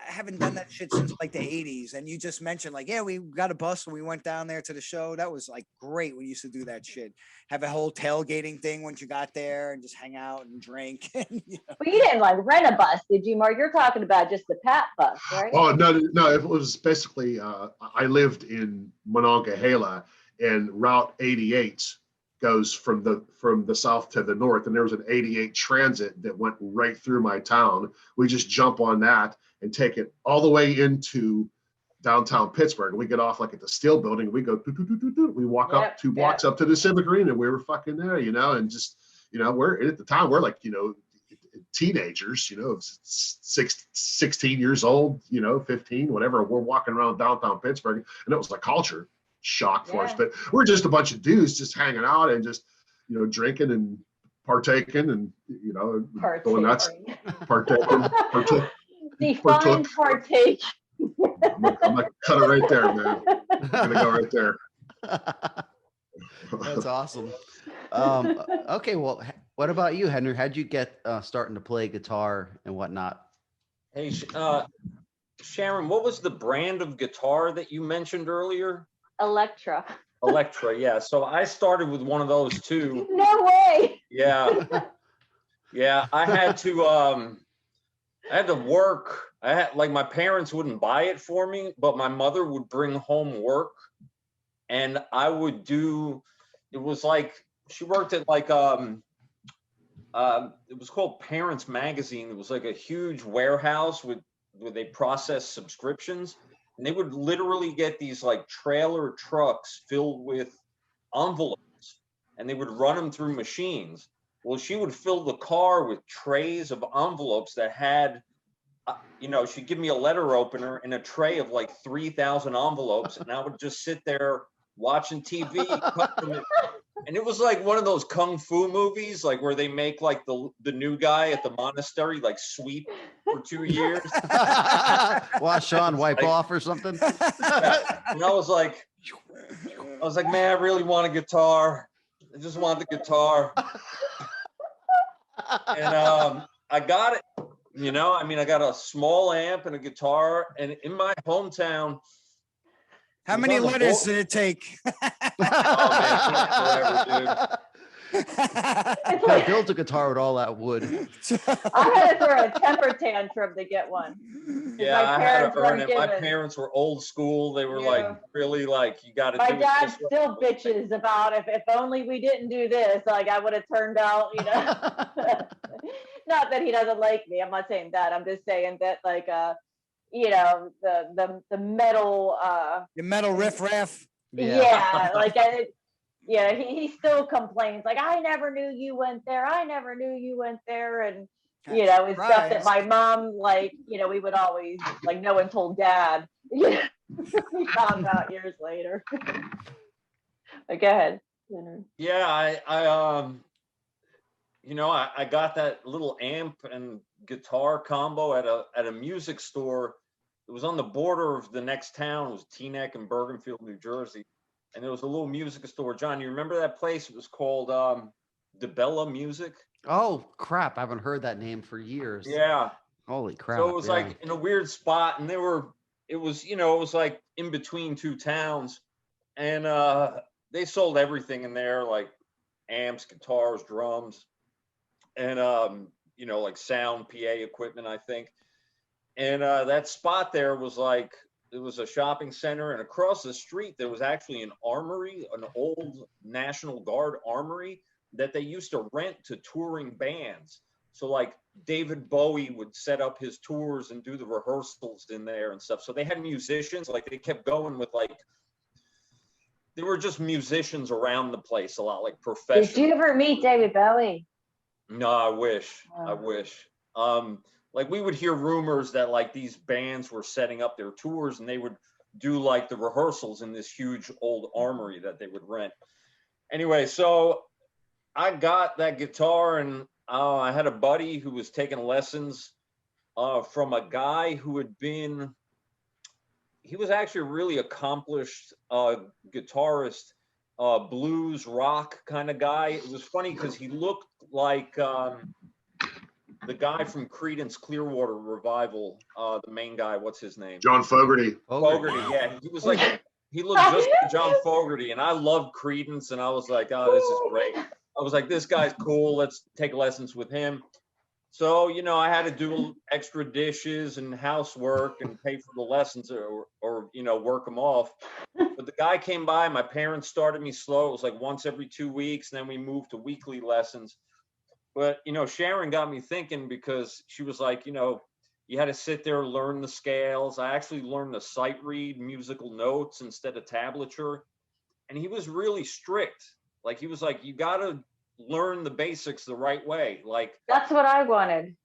haven't done that shit since like the 80s. And you just mentioned like, we got a bus and we went down there to the show. That was like great. We used to do that shit. Have a whole tailgating thing once you got there and just hang out and drink. And, you know. But you didn't like rent a bus, did you, Mark? You're talking about just the Pat bus, right? Oh, no. It was basically, I lived in Monongahela, and Route 88 goes from the south to the north, and there was an 88 transit that went right through my town. We just jump on that and take it all the way into downtown Pittsburgh. We get off like at the Steel Building. We go, we walk up 2 blocks up to the Civic Arena. We were fucking there, you know, and just, you know, we're at the time, we're like, you know, teenagers, 16 years old, 15, whatever. We're walking around downtown Pittsburgh, and it was a culture shock for us. But we're just a bunch of dudes just hanging out and just, drinking and partaking and, going nuts. Partaking. Define partake. I'm gonna cut it right there, man. I'm gonna go right there. That's awesome. Okay, well, what about you, Henry? How'd you get starting to play guitar and whatnot? Hey, Sharon, what was the brand of guitar that you mentioned earlier? Electra. Electra, yeah. So I started with one of those too. No way. Yeah. Yeah, I had to work. My parents wouldn't buy it for me, but my mother would bring home work, and I would do. It was like she worked at it was called Parents Magazine. It was like a huge warehouse where they processed subscriptions, and they would literally get these like trailer trucks filled with envelopes, and they would run them through machines. Well, she would fill the car with trays of envelopes that had, she'd give me a letter opener and a tray of like 3,000 envelopes, and I would just sit there watching TV. And it was like one of those kung fu movies, like where they make like the new guy at the monastery like sweep for 2 years. Watch Sean wipe off or something. And I was like, man, I really want a guitar. I just want the guitar. And I got it. I got a small amp and a guitar. And in my hometown, how many letters did it take? Oh man, forever, I built a guitar with all that wood. I had to throw a temper tantrum to get one. Yeah, I had to earn it. My parents were old school. They were like, really like, you got to do it. My dad still bitches about if only we didn't do this, like I would have turned out, Not that he doesn't like me. I'm not saying that. I'm just saying that like, the metal. The metal riff-raff. Yeah, like he still complains like I never knew you went there. I never knew you went there, and it's stuff that my mom we would always like. No one told Dad. We found out years later. But go ahead. Yeah, I got that little amp and guitar combo at a music store. It was on the border of the next town. It was Teaneck and Bergenfield, New Jersey. And there was a little music store. John, you remember that place? It was called DeBella Music. Oh, crap. I haven't heard that name for years. Yeah. Holy crap. So it was like in a weird spot. And it was like in between two towns. And they sold everything in there, like amps, guitars, drums, and, like sound PA equipment, I think. And that spot there was like, it was a shopping center, and across the street, there was actually an armory, an old National Guard armory that they used to rent to touring bands. So like David Bowie would set up his tours and do the rehearsals in there and stuff. So they had musicians, like they kept going with like, there were just musicians around the place a lot, like professional. Did you ever meet David Bowie? No, I wish. I wish. Like we would hear rumors that like these bands were setting up their tours and they would do like the rehearsals in this huge old armory that they would rent. Anyway, so I got that guitar, and I had a buddy who was taking lessons from a guy who had been, he was actually a really accomplished guitarist, blues rock kind of guy. It was funny because he looked like the guy from Creedence Clearwater Revival, the main guy, what's his name? John Fogerty. Fogerty, yeah. He was like, he looked just like John Fogerty, and I loved Creedence, and I was like, oh, this is great. I was like, this guy's cool. Let's take lessons with him. So, I had to do extra dishes and housework and pay for the lessons or work them off. But the guy came by, my parents started me slow. It was like once every 2 weeks, and then we moved to weekly lessons. But, Sharon got me thinking, because she was like, you had to sit there and learn the scales. I actually learned to sight read musical notes instead of tablature. And he was really strict. Like, he was like, you got to learn the basics the right way. Like, That's what I wanted.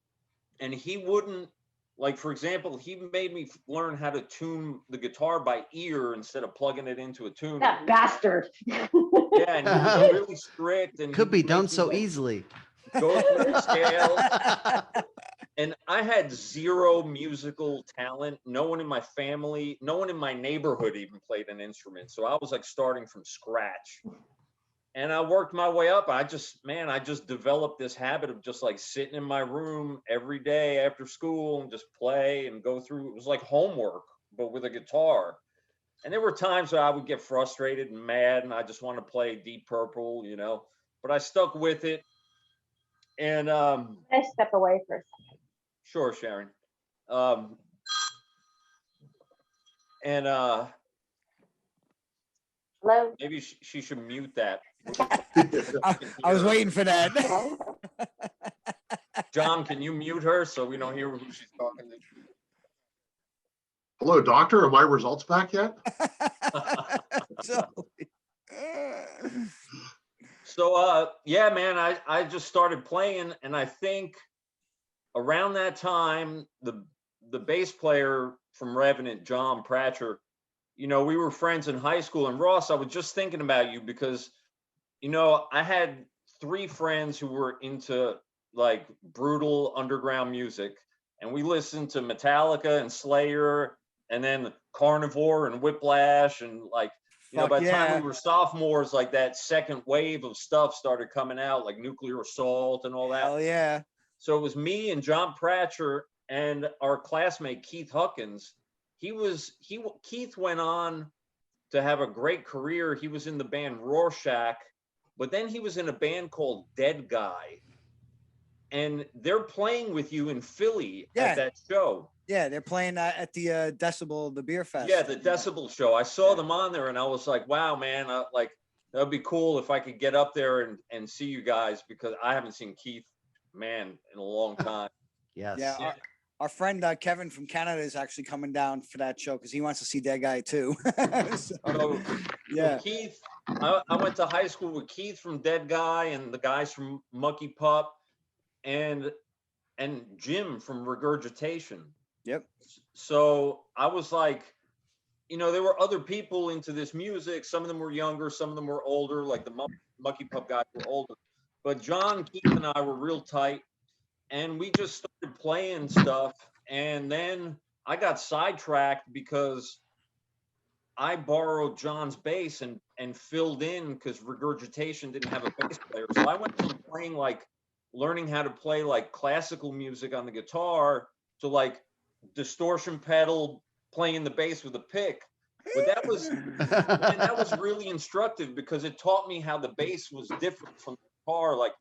and he wouldn't, like, for example, he made me learn how to tune the guitar by ear instead of plugging it into a tuner. That bastard. Yeah, and he was really strict, and Could he be would make done me, so like, easily. go through the scales. And I had zero musical talent. No one in my family, no one in my neighborhood even played an instrument. So I was like starting from scratch. And I worked my way up. I just developed this habit of just like sitting in my room every day after school and just play and go through. It was like homework, but with a guitar. And there were times where I would get frustrated and mad and I just want to play Deep Purple, you know, but I stuck with it. And I step away for a second. sure, Sharon. And Hello? maybe she should mute that. I was waiting for that. John, can you mute her so we don't hear who she's talking to? Hello, doctor. Are my results back yet? So yeah, man, I just started playing, and I think around that time, the bass player from Revenant, John Pratcher, you know, we were friends in high school. And Ross, I was just thinking about you because, you know, I had 3 friends who were into like brutal underground music, and we listened to Metallica and Slayer, and then Carnivore and Whiplash, and like, you know, by the time we were sophomores, like that second wave of stuff started coming out, like Nuclear Assault and all that. Oh yeah. So it was me and John Pratcher and our classmate Keith Huckins. Keith went on to have a great career. He was in the band Rorschach, but then he was in a band called Dead Guy. And they're playing with you in Philly at that show. Yeah, they're playing at the Decibel, the beer fest. Yeah, the Decibel show. I saw them on there and I was like, wow, man, like that'd be cool if I could get up there and see you guys, because I haven't seen Keith, man, in a long time. Yes. Yeah. Our friend Kevin from Canada is actually coming down for that show because he wants to see Dead Guy too. So Keith, I went to high school with Keith from Dead Guy and the guys from Mucky Pup and Jim from Regurgitation. Yep. So I was like, you know, there were other people into this music. Some of them were younger, some of them were older, like the Mucky Pup guys were older. But John, Keith, and I were real tight. And we just started playing stuff. And then I got sidetracked because I borrowed John's bass and filled in because Regurgitation didn't have a bass player. So I went from playing like learning how to play like classical music on the guitar to like distortion pedal, playing the bass with a pick. But that was really instructive because it taught me how the bass was different from the guitar. Like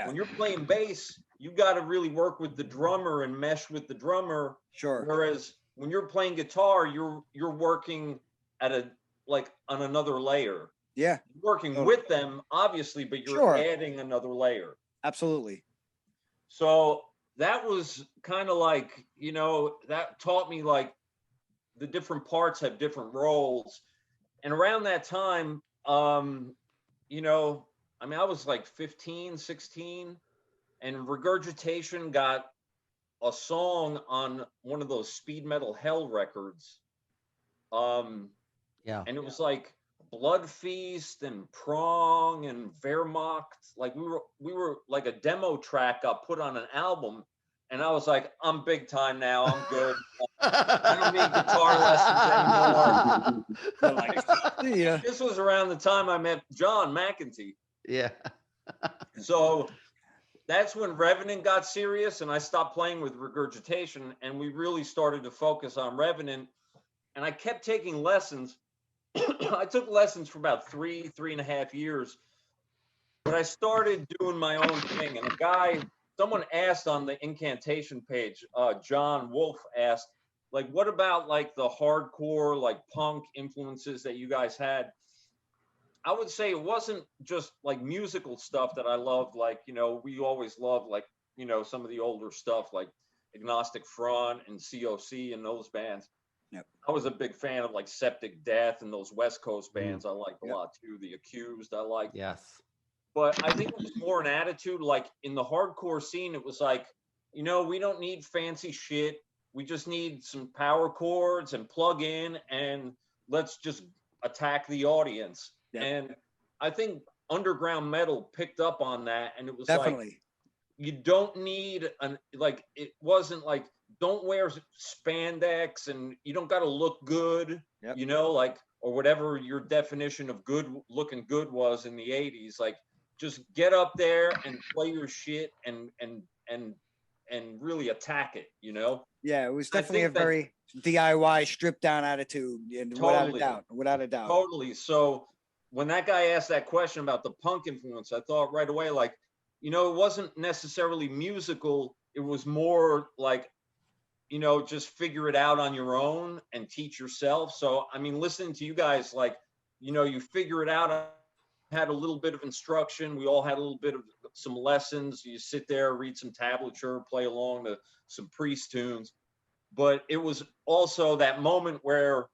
when you're playing bass, you got to really work with the drummer and mesh with the drummer. Sure. Whereas when you're playing guitar, you're working at on another layer. Yeah. You're working with them, obviously, but you're adding another layer. Absolutely. So that was kind of like, you know, that taught me like the different parts have different roles. And around that time, you know, I mean, I was like 15, 16, and Regurgitation got a song on one of those speed metal hell records. And it was like Blood Feast and Prong and Wehrmacht. Like we were like a demo track got put on an album, and I was like, I'm big time now. I'm good. I don't need guitar lessons anymore. This was around the time I met John McEntee. Yeah. So that's when Revenant got serious, and I stopped playing with Regurgitation, and we really started to focus on Revenant. And I kept taking lessons. I took lessons for about 3.5 years, but I started doing my own thing. And someone asked on the Incantation page, John Wolf asked, like, what about like the hardcore, like punk influences that you guys had? I would say it wasn't just like musical stuff that I loved. Like, you know, we always loved like, you know, some of the older stuff like Agnostic Front and COC and those bands. Yep. I was a big fan of like Septic Death and those West Coast bands. I liked a lot too. The Accused, I liked. Yes. but I think it was more an attitude. Like in the hardcore scene, it was like, you know, we don't need fancy shit. We just need some power chords and plug in, and let's just attack the audience. Yep. And I think underground metal picked up on that, and it was like, Definitely. you don't need like, it wasn't like, don't wear spandex and you don't got to look good, Yep. you know, like, or whatever your definition of good looking good was in the 80s. Like, just get up there and play your shit and really attack it, you know? Yeah, it was I definitely a think that- very DIY stripped down attitude, and Totally. without a doubt. Totally. So when that guy asked that question about the punk influence, I thought right away, like, you know, it wasn't necessarily musical. It was more like, you know, just figure it out on your own and teach yourself. So, I mean, listening to you guys, like, you know, you figure it out. Had a little bit of instruction. We all had a little bit of some lessons. You sit there, read some tablature, play along to some priest tunes. But it was also that moment where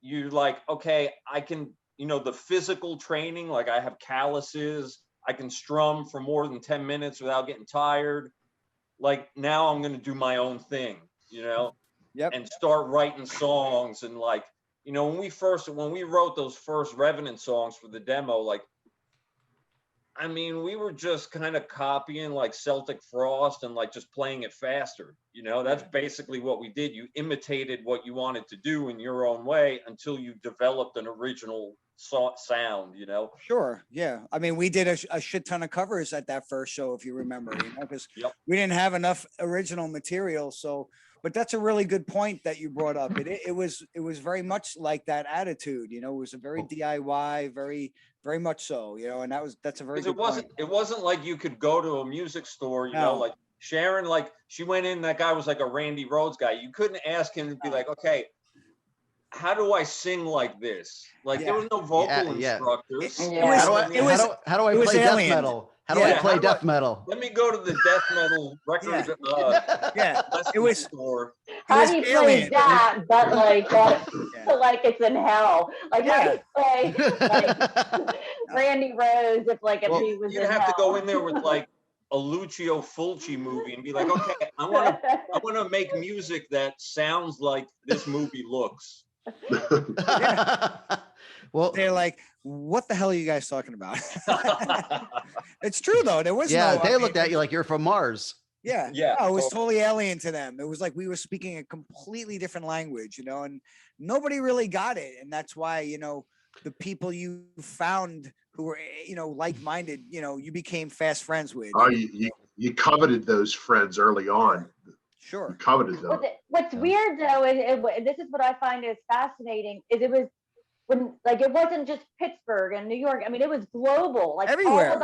you're like, okay, I can, you know, the physical training, like I have calluses, I can strum for more than 10 minutes without getting tired. Like now I'm going to do my own thing, you know, Yep. and start writing songs. And like, you know, when we wrote those first Revenant songs for the demo, like, I mean, we were just kind of copying like Celtic Frost and like just playing it faster. You know, that's basically what we did. You imitated what you wanted to do in your own way until you developed an original sound, you know? Sure. Yeah. I mean, we did a shit ton of covers at that first show, if you remember, you know, because Yep. we didn't have enough original material. So, but that's a really good point that you brought up. It was very much like that attitude, you know, it was a very DIY, very much so, you know, and that's a very good point. It wasn't like you could go to a music store, you know, like Sharon, like she went in, that guy was like a Randy Rhoads guy. You couldn't ask him to be like, okay, how do I sing like this? Like there was no vocal instructors. How do I play death metal? How do I play death metal? Let me go to the death metal record. It was store. How do you play that? But like that, like it's in hell. Like how do you play like Randy Rose if like if he was? You'd have to go in there with like a Lucio Fulci movie and be like, okay, I want to make music that sounds like this movie looks. Well, they're like, what the hell are you guys talking about? It's true though. There was they looked at you like you're from Mars. Yeah. No, it was totally alien to them. It was like we were speaking a completely different language, you know, and nobody really got it. And that's why, you know, the people you found who were, you know, like-minded, you know, you became fast friends with. Oh, you coveted those friends early on. Sure. You coveted them. What's weird though, and this is what I find is fascinating, is it was when like it wasn't just Pittsburgh and New York. I mean, it was global, like everywhere,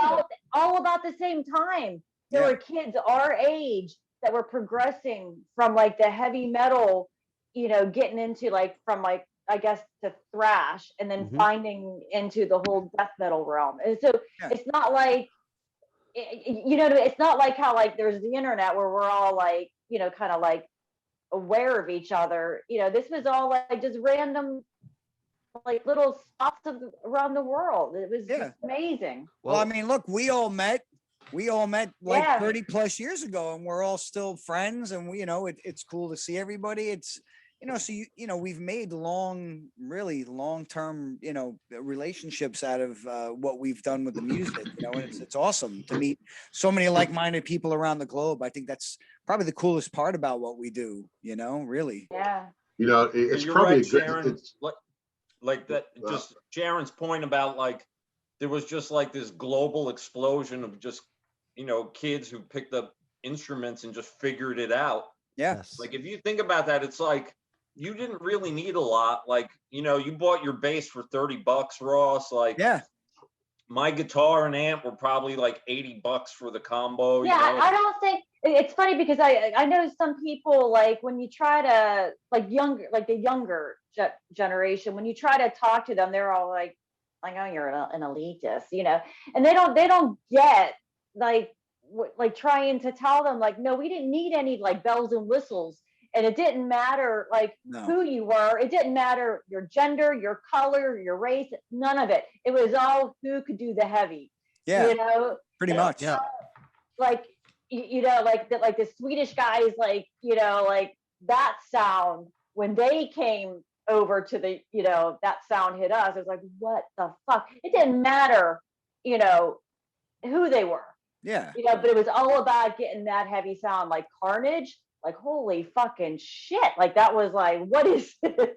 all about the same time. There were kids our age that were progressing from like the heavy metal, you know, getting into like from like I guess to thrash, and then finding into the whole death metal realm. And so it's not like, you know, it's not like how like there's the internet where we're all like, you know, kind of like aware of each other. You know, this was all like just random, like little spots around the world. It was just amazing. Well, I mean, look, we all met like 30 plus years ago, and we're all still friends. And we, you know, it's cool to see everybody. It's, you know, so you know, we've made really long-term, you know, relationships out of what we've done with the music, you know, and it's awesome to meet so many like-minded people around the globe. I think that's probably the coolest part about what we do, you know, really. Yeah. You know, it's probably right, Sharon, like that, just Sharon's point about like, there was just like this global explosion of just, you know, kids who picked up instruments and just figured it out. Yes. Like if you think about that, it's like, you didn't really need a lot. Like, you know, you bought your bass for $30, Ross. Like, my guitar and amp were probably like $80 for the combo. Yeah, you know? I don't think it's funny because I know some people, like when you try to like the younger generation, when you try to talk to them, they're all like, oh, you're an elitist, you know, and they don't get like trying to tell them like, no, we didn't need any like bells and whistles. And it didn't matter like who you were. It didn't matter your gender, your color, your race, none of it. It was all who could do the heavy. Yeah, You know, pretty much. Yeah. like like the Swedish guys, like like that sound when they came over to the that sound hit us. It was like, what the fuck? It didn't matter, who they were. Yeah. But it was all about getting that heavy sound, like Carnage. Like, holy fucking shit! Like that was like, what is this?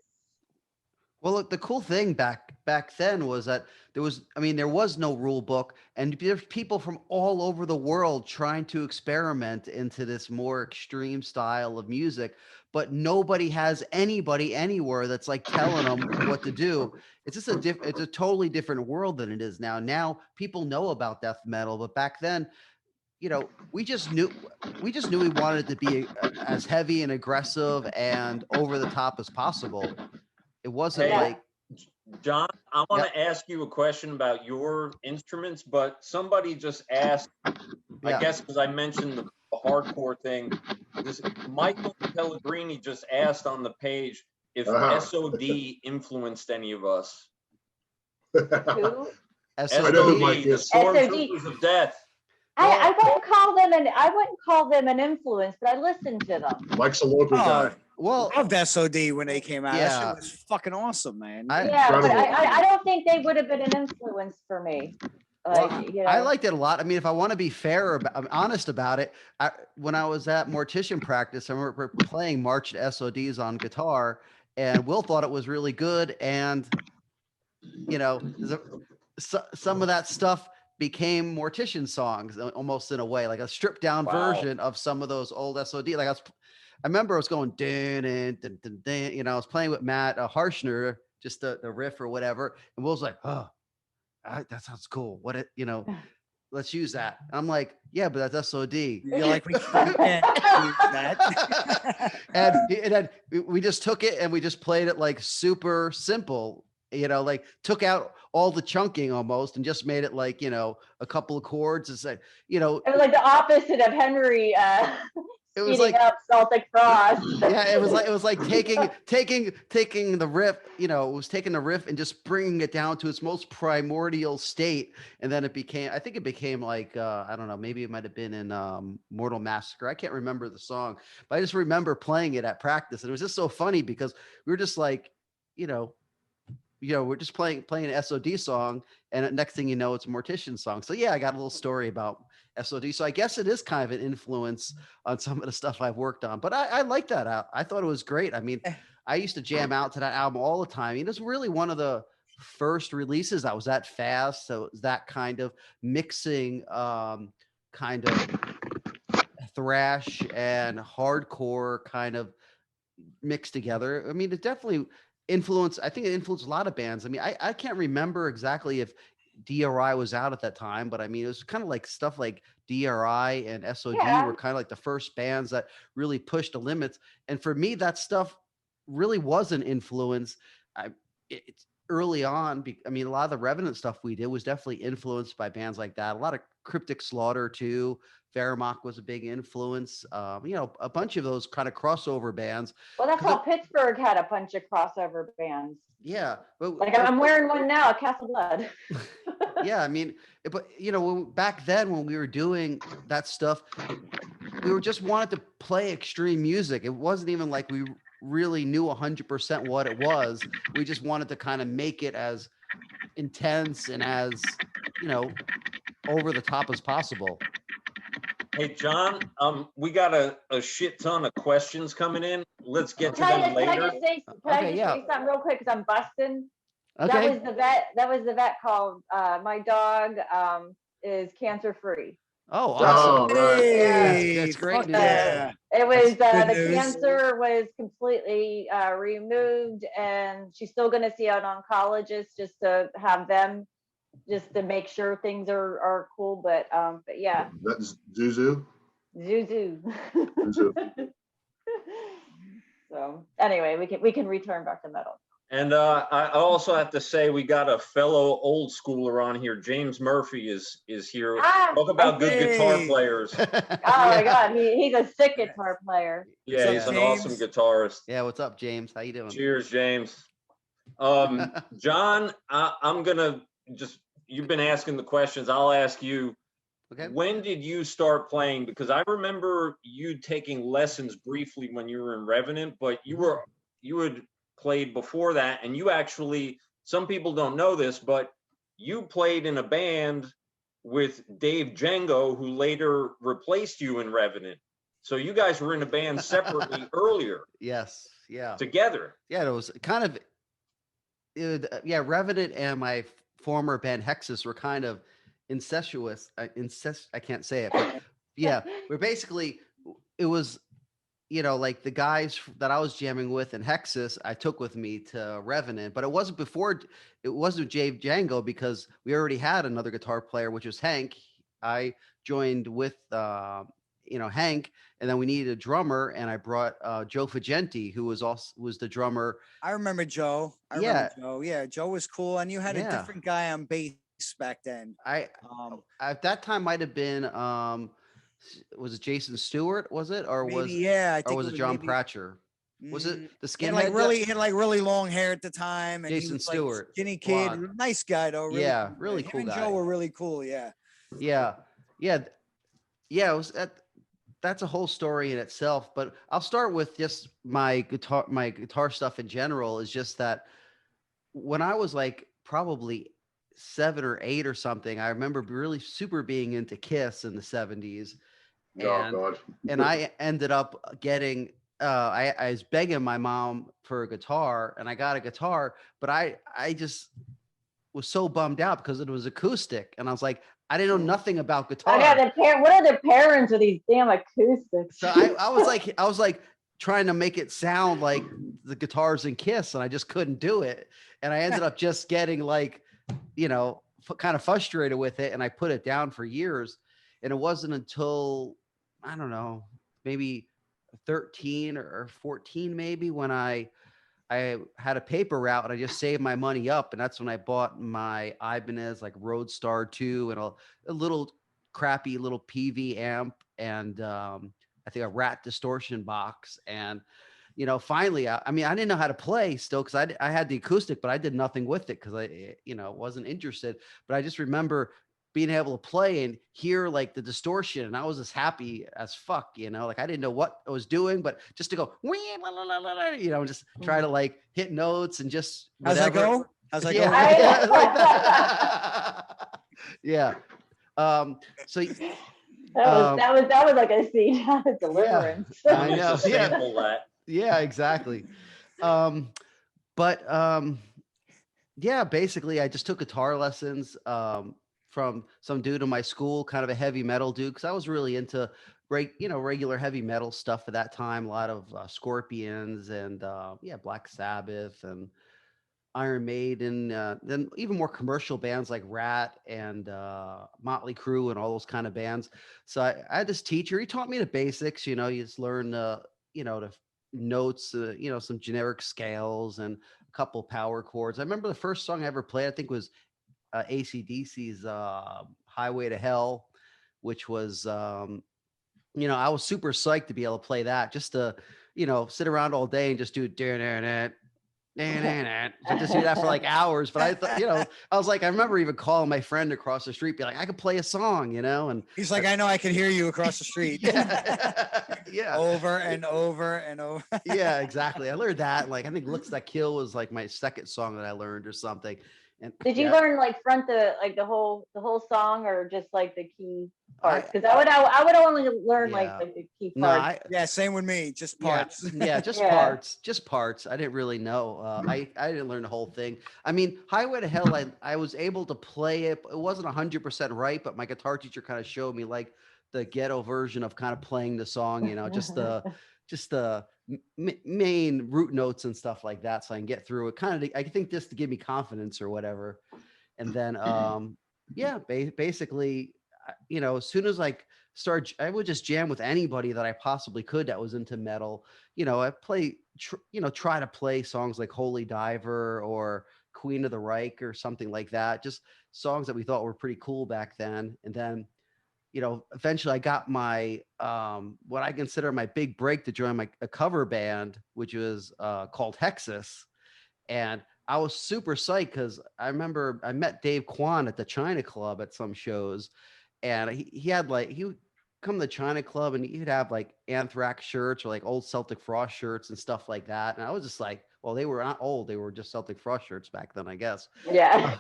Well, look, the cool thing back then was that there was no rule book, and there's people from all over the world trying to experiment into this more extreme style of music, but nobody has anybody anywhere that's like telling them what to do. It's just it's a totally different world than it is now. Now people know about death metal, but back then, we just knew we wanted it to be as heavy and aggressive and over the top as possible. It wasn't Hey, like, John, I want Yep. to ask you a question about your instruments, but somebody just asked, I Yeah. guess because I mentioned the hardcore thing. This Michael Pellegrini just asked on the page if SOD influenced any of us. Who? I know who Mike SOD, the is. Stormtroopers of Death. I wouldn't call them an influence, but I listened to them. Mike's a local guy. Well, Loved SOD when they came out. That Yeah. shit was fucking awesome, man. Yeah, but Incredible. I don't think they would have been an influence for me. Like, well, I liked it a lot. I mean, if I want to be I'm honest about it. When I was at mortician practice, I remember playing March to SODs on guitar, and Will thought it was really good. And some of that stuff became mortician songs almost in a way, like a stripped down version of some of those old SOD. Like I remember I was going dun, dun, dun, dun, dun, I was playing with Matt Harshner, just the riff or whatever, and Will's like, oh, that sounds cool. Let's use that. And I'm like, yeah, but that's SOD. You're like, we can't use that. and then we just took it and we just played it like super simple, like took out all the chunking almost and just made it like, a couple of chords and said, it was like the opposite of Henry it was speeding like up Celtic Frost. Yeah, it was like taking the riff, it was taking the riff and just bringing it down to its most primordial state, and then I think it became like I don't know, maybe it might have been in Mortal Massacre. I can't remember the song, but I just remember playing it at practice, and it was just so funny because we were just like, we're just playing an SOD song, and next thing you know, it's a Mortician song. So yeah, I got a little story about SOD. So I guess it is kind of an influence on some of the stuff I've worked on. But I like that out. I thought it was great. I mean, I used to jam out to that album all the time. It was really one of the first releases that was that fast. So it was that kind of mixing, kind of thrash and hardcore kind of mixed together. I mean, it definitely influenced. I think it influenced a lot of bands. I mean, I can't remember exactly if DRI was out at that time, but I mean, it was kind of like stuff like DRI and SOD were kind of like the first bands that really pushed the limits. And for me, that stuff really was an influence. It's early on. I mean, a lot of the Revenant stuff we did was definitely influenced by bands like that. A lot of Cryptic Slaughter too. Fairmock was a big influence. A bunch of those kind of crossover bands. Well, that's how Pittsburgh had a bunch of crossover bands. Yeah, but like I'm wearing one now, Castle Blood. Yeah, I mean, but back then when we were doing that stuff, we were just wanted to play extreme music. It wasn't even like we really knew 100% what it was. We just wanted to kind of make it as intense and as over the top as possible. Hey, John, we got a shit ton of questions coming in. Let's get to them later. Can I just say something real quick? Because I'm busting. Okay. That was the vet called. My dog is cancer free. Oh, awesome! Hey, that's great news. Yeah. It was the news. cancer was completely removed, and she's still going to see an oncologist just to have them. Just to make sure things are cool, but yeah. That's Zuzu. Zuzu. So anyway, we can return back to metal. And I also have to say we got a fellow old schooler on here. James Murphy is here. Talk about good guitar players. Oh my God, he's a sick guitar player. Yeah, he's an awesome guitarist. Yeah, what's up, James? How you doing? Cheers, James. John, I'm gonna just you've been asking the questions. I'll ask you. Okay. When did you start playing? Because I remember you taking lessons briefly when you were in Revenant, but you had played before that, and you actually, some people don't know this, but you played in a band with Dave Django, who later replaced you in Revenant. So you guys were in a band separately earlier. Yes. Yeah. Together. Yeah. It was kind of, yeah. Revenant and my former band Hexus were kind of incestuous. I can't say it, but yeah, we're basically, it was, like the guys that I was jamming with in Hexus, I took with me to Revenant, but it wasn't Jave Django because we already had another guitar player, which was Hank. I joined with, Hank, and then we needed a drummer, and I brought Joe Fagenti, who was the drummer. I remember Joe. Yeah. Yeah, Joe was cool, and you had a Yeah. different guy on bass back then. I at that time might have been was it Jason Stewart? Was it or Maybe, was yeah? I or think was it John Pratcher? Was it the He had skinhead? he had like really long hair at the time, and he Jason was Stewart, like skinny kid, blonde. nice guy though. Really Yeah, cool really guy. cool Him and guy. Joe were really cool. Yeah. Yeah, yeah, yeah. It was that's a whole story in itself. But I'll start with just my guitar stuff in general. Is just that when I was like probably 7 or 8 or something, I remember really super being into Kiss in the 70s. Oh God. And I ended up getting I was begging my mom for a guitar, and I got a guitar, but I just was so bummed out because it was acoustic, and I was like, I didn't know nothing about guitar. I got what are the parents of these damn acoustics? So I was like trying to make it sound like the guitars in Kiss, and I just couldn't do it. And I ended up just getting like, kind of frustrated with it, and I put it down for years. And it wasn't until, I don't know, maybe 13 or 14 maybe, when I had a paper route and I just saved my money up, and that's when I bought my Ibanez like Roadstar 2 and a little crappy little PV amp, and I think a Rat distortion box. And finally, I mean, I didn't know how to play still because I had the acoustic, but I did nothing with it because I wasn't interested. But I just remember being able to play and hear like the distortion, and I was as happy as fuck, like I didn't know what I was doing, but just to go, just try to like hit notes and just whatever. How's that Yeah, go? yeah, like that. Yeah. So that was like a scene of deliverance. Yeah, I know. Sample that. Yeah, exactly. Yeah, basically I just took guitar lessons from some dude in my school, kind of a heavy metal dude, because I was really into regular heavy metal stuff at that time. A lot of Scorpions and Black Sabbath and Iron Maiden, then even more commercial bands like Rat and Motley Crue and all those kind of bands. So I had this teacher. He taught me the basics. You just learn the notes, some generic scales and a couple power chords. I remember the first song I ever played, I think, was AC/DC's Highway to Hell, which was, I was super psyched to be able to play that, just to, sit around all day and just do just do that for like hours. But I thought, I was like, I remember even calling my friend across the street, be like, I could play a song, and He's like, I know, I can hear you across the street. yeah. Over and over and over. Yeah, exactly. I learned that. Like, I think Looks That Kill was like my second song that I learned or something. And did you learn like the whole song, or just like the key parts? Because I would only learn like the key parts. Same with me, just parts. Just parts. I didn't really know. I didn't learn the whole thing. I mean, Highway to Hell, I was able to play it. It wasn't 100% right, but my guitar teacher kind of showed me like the ghetto version of kind of playing the song. Just the main root notes and stuff like that, so I can get through it. Kind of, I think, just to give me confidence or whatever. And then, basically, as soon as I would just jam with anybody that I possibly could that was into metal. I try to play songs like Holy Diver or Queen of the Reich or something like that. Just songs that we thought were pretty cool back then. And then, eventually I got my, what I consider my big break to join a cover band, which was called Hexus. And I was super psyched because I remember I met Dave Kwan at the China Club at some shows, and he had like he would come to the China Club and he'd have like Anthrax shirts or like old Celtic Frost shirts and stuff like that. And I was just like, well, they were not old; they were just Celtic Frost shirts back then, I guess. Yeah.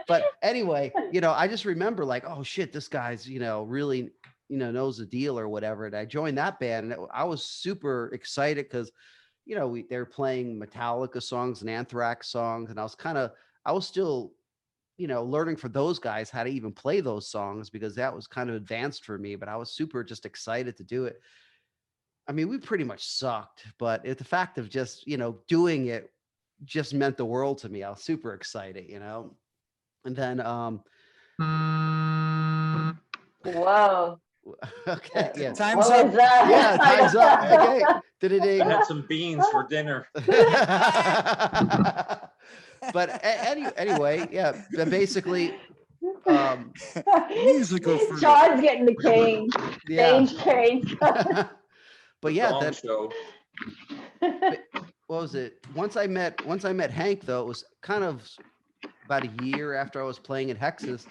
But anyway, I just remember like, oh shit, this guy's really knows the deal or whatever. And I joined that band, and I was super excited because they were playing Metallica songs and Anthrax songs, and I was still learning for those guys how to even play those songs because that was kind of advanced for me, but I was super just excited to do it. I mean, we pretty much sucked, but the fact of just, doing it just meant the world to me. I was super excited, and then, Whoa. okay. Yeah. Time's What up. was that? Yeah. Time's up. Okay. Did I had some beans for dinner. But anyway, yeah, then basically, Musical fruit. John's getting the cane. yeah. Stage cane. But yeah, Gong that show. what was it? Once I met Hank, though, it was kind of about a year after I was playing at Hexas.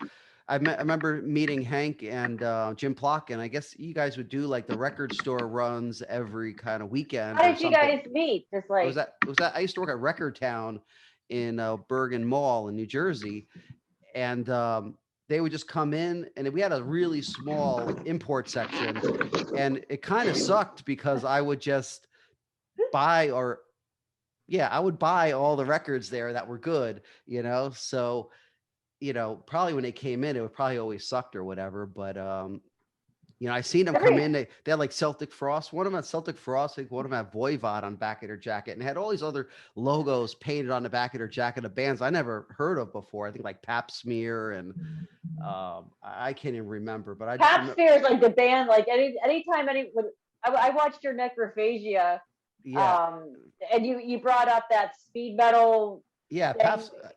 I remember meeting Hank and Jim Plotkin. I guess you guys would do like the record store runs every kind of weekend. How did you guys meet? Just like was that I used to work at Record Town in Bergen Mall in New Jersey, and they would just come in, and we had a really small import section, and it kind of sucked because I would just buy I would buy all the records there that were good, so probably when they came in, it would probably always sucked or whatever, but I seen them come in. They had like Celtic Frost. One of them had Celtic Frost. I think one of them had Voivod on back of their jacket, and had all these other logos painted on the back of their jacket of bands I never heard of before. I think like Pap Smear and I can't even remember. But I Pap Smear is like the band. Like anytime I watched your Necrophagia. Yeah. And you brought up that speed metal. Yeah,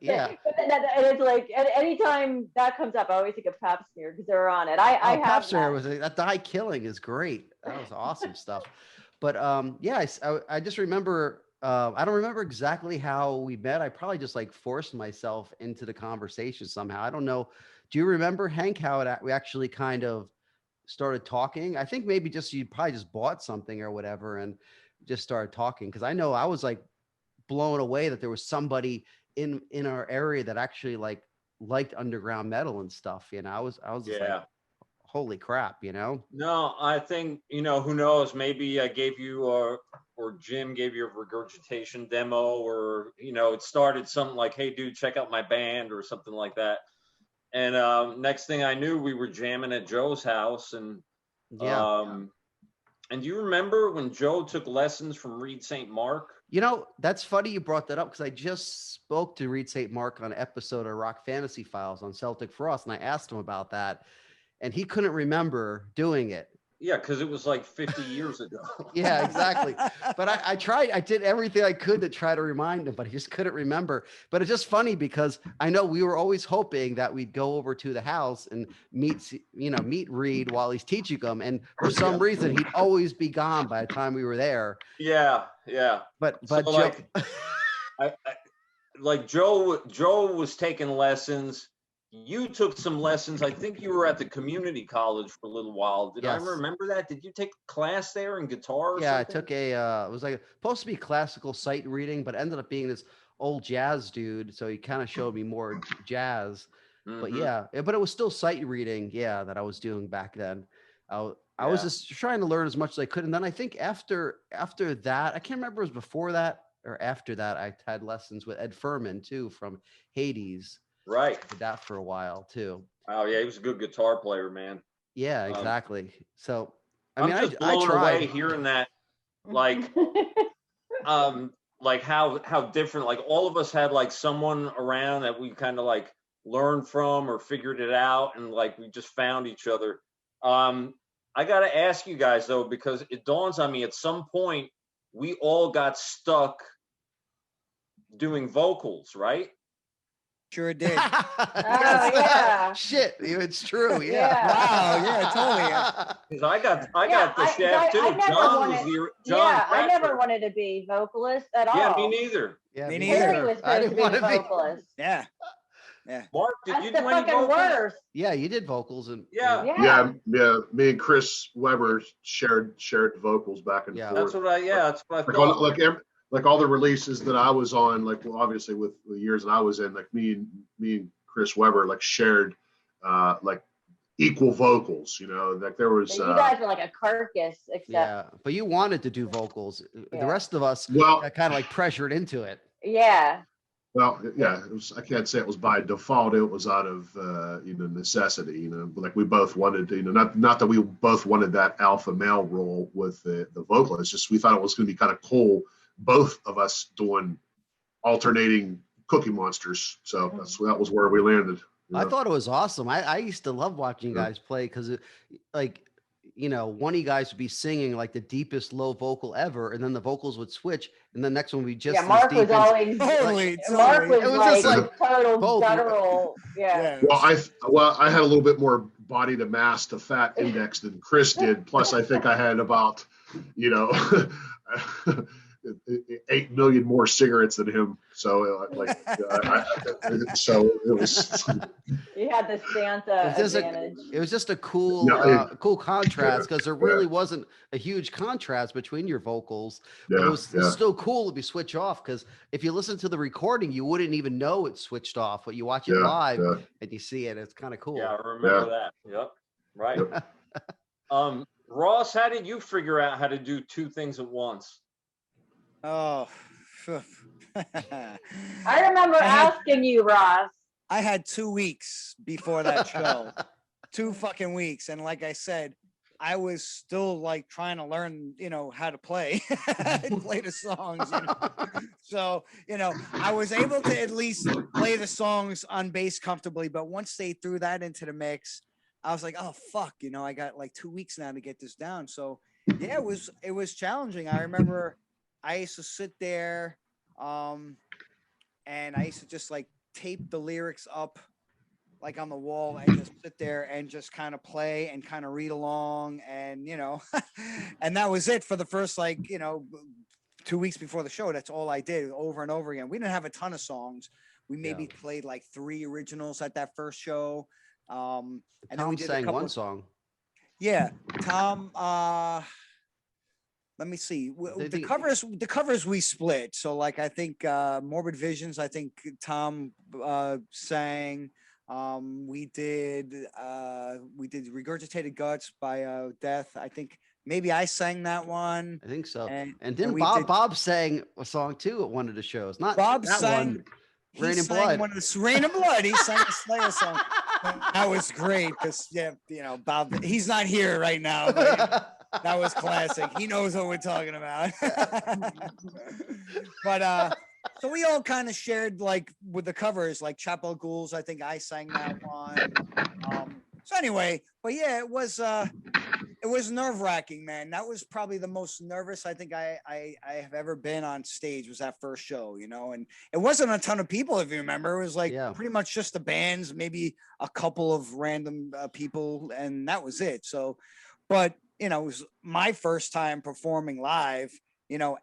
yeah. And it's like anytime that comes up, I always think of Pap Smear because they're on it. I have Pap Smear was that Die Killing is great. That was awesome stuff. But yeah, I just remember. I don't remember exactly how we met. I probably just like forced myself into the conversation somehow. I don't know. Do you remember, Hank, how we actually kind of started talking? I think maybe you probably just bought something or whatever and just started talking, because I know I was like blown away that there was somebody in our area that actually liked underground metal and stuff. I was just like, holy crap, No, I think, who knows, maybe I gave you or Jim gave you a regurgitation demo, or it started something like, hey dude, check out my band or something like that. And next thing I knew, we were jamming at Joe's house. And and do you remember when Joe took lessons from Reed St. Mark? That's funny you brought that up, because I just spoke to Reed St. Mark on an episode of Rock Fantasy Files on Celtic Frost, and I asked him about that, and he couldn't remember doing it. Yeah, because it was like 50 years ago. Yeah, exactly. But I tried. I did everything I could to try to remind him, but he just couldn't remember. But it's just funny because I know we were always hoping that we'd go over to the house and meet Reed while he's teaching them. And for some reason, he'd always be gone by the time we were there. Yeah. But so Joe, Joe was taking lessons. You took some lessons. I think you were at the community college for a little while. Did I remember that? Did you take a class there in guitar? Or something? I took it was like supposed to be classical sight reading, but ended up being this old jazz dude. So he kind of showed me more jazz. Mm-hmm. But it was still sight reading. Yeah, that I was doing back then. I was just trying to learn as much as I could. And then I think after that, I can't remember if it was before that or after that, I had lessons with Ed Furman too from Hades. Right. Did that for a while too. Oh yeah, he was a good guitar player, man. Yeah, exactly. So I'm just blown away hearing that, like how different, like all of us had like someone around that we kind of like learned from or figured it out, and like we just found each other. I got to ask you guys though, because it dawns on me at some point we all got stuck doing vocals, right? Sure did. Oh yeah. Shit, it's true. Yeah. Yeah. Wow, yeah, totally. Because I Yeah, got the shaft too. I never John was wanted- the Yeah, I never Bradford. wanted to be vocalist at all. Yeah, me neither. Yeah, Me me neither. Harry was I supposed to didn't be want the to be. vocalist. Yeah. Mark, did That's you the do any fucking vocals? worst. Yeah, you did vocals and Yeah. Yeah. Me and Chris Weber shared vocals back and Yeah. forth. That's what I Like thought. like all the releases that I was on, like obviously with the years that I was in, like me and Chris Weber like shared like equal vocals, you know, like there was So you guys were like a carcass, except yeah, but you wanted to do vocals. The Yeah. rest of us well got kind of like pressured into it. yeah. yeah, it was, I can't say it was by default, it was out of necessity, like we both wanted, not that we both wanted that alpha male role with the vocal, it's just we thought it was going to be kind of cool, both of us doing alternating Cookie Monsters. So that was where we landed. I thought it was awesome. I used to love watching you guys play because, like, one of you guys would be singing like the deepest low vocal ever, and then the vocals would switch, and the next one would be just Yeah, as Mark deep was and- always Totally, Mark was, It was like, just like total both- guttural. Yeah. Well, I had a little bit more body to mass to fat index than Chris did. Plus, I think I had about, 8 million more cigarettes than him. So, so it was. You had the Santa advantage. It was just a cool, cool contrast because there really wasn't a huge contrast between your vocals. But it was still cool if you switch off, because if you listen to the recording, you wouldn't even know it switched off. But you watch it live and you see it. It's kind of cool. Yeah, I remember that. Yep. Right. Ross, how did you figure out how to do two things at once? Oh. I remember asking you, Ross. I had 2 weeks before that show. 2 fucking weeks. And like I said, I was still like trying to learn, how to play, play the songs. So, I was able to at least play the songs on bass comfortably. But once they threw that into the mix, I was like, oh, fuck, I got like 2 weeks now to get this down. So, yeah, it was challenging. I remember I used to sit there and I used to just like tape the lyrics up like on the wall and just sit there and just kind of play and kind of read along and and that was it for the first 2 weeks before the show. That's all I did over and over again. We didn't have a ton of songs. We maybe played like 3 originals at that first show. And then we did sang one song. Yeah, Tom. Let me see. The covers we split. So like I think Morbid Visions, I think Tom sang. We did Regurgitated Guts by Death. I think maybe I sang that one. I think so. And then then Bob sang a song too at one of the shows. Not Bob that sang one. Rain and sang Blood. one of the Rain and Blood. He sang the Slayer song. That was great because Bob. He's not here right now. But, that was classic. He knows what we're talking about. But so we all kind of shared like with the covers, like Chapel Ghouls. I think I sang that one. So anyway, but yeah, it was nerve-wracking, man. That was probably the most nervous I think I have ever been on stage, was that first show, and it wasn't a ton of people, if you remember. It was like pretty much just the bands, maybe a couple of random people, and that was it. So, but it was my first time performing live,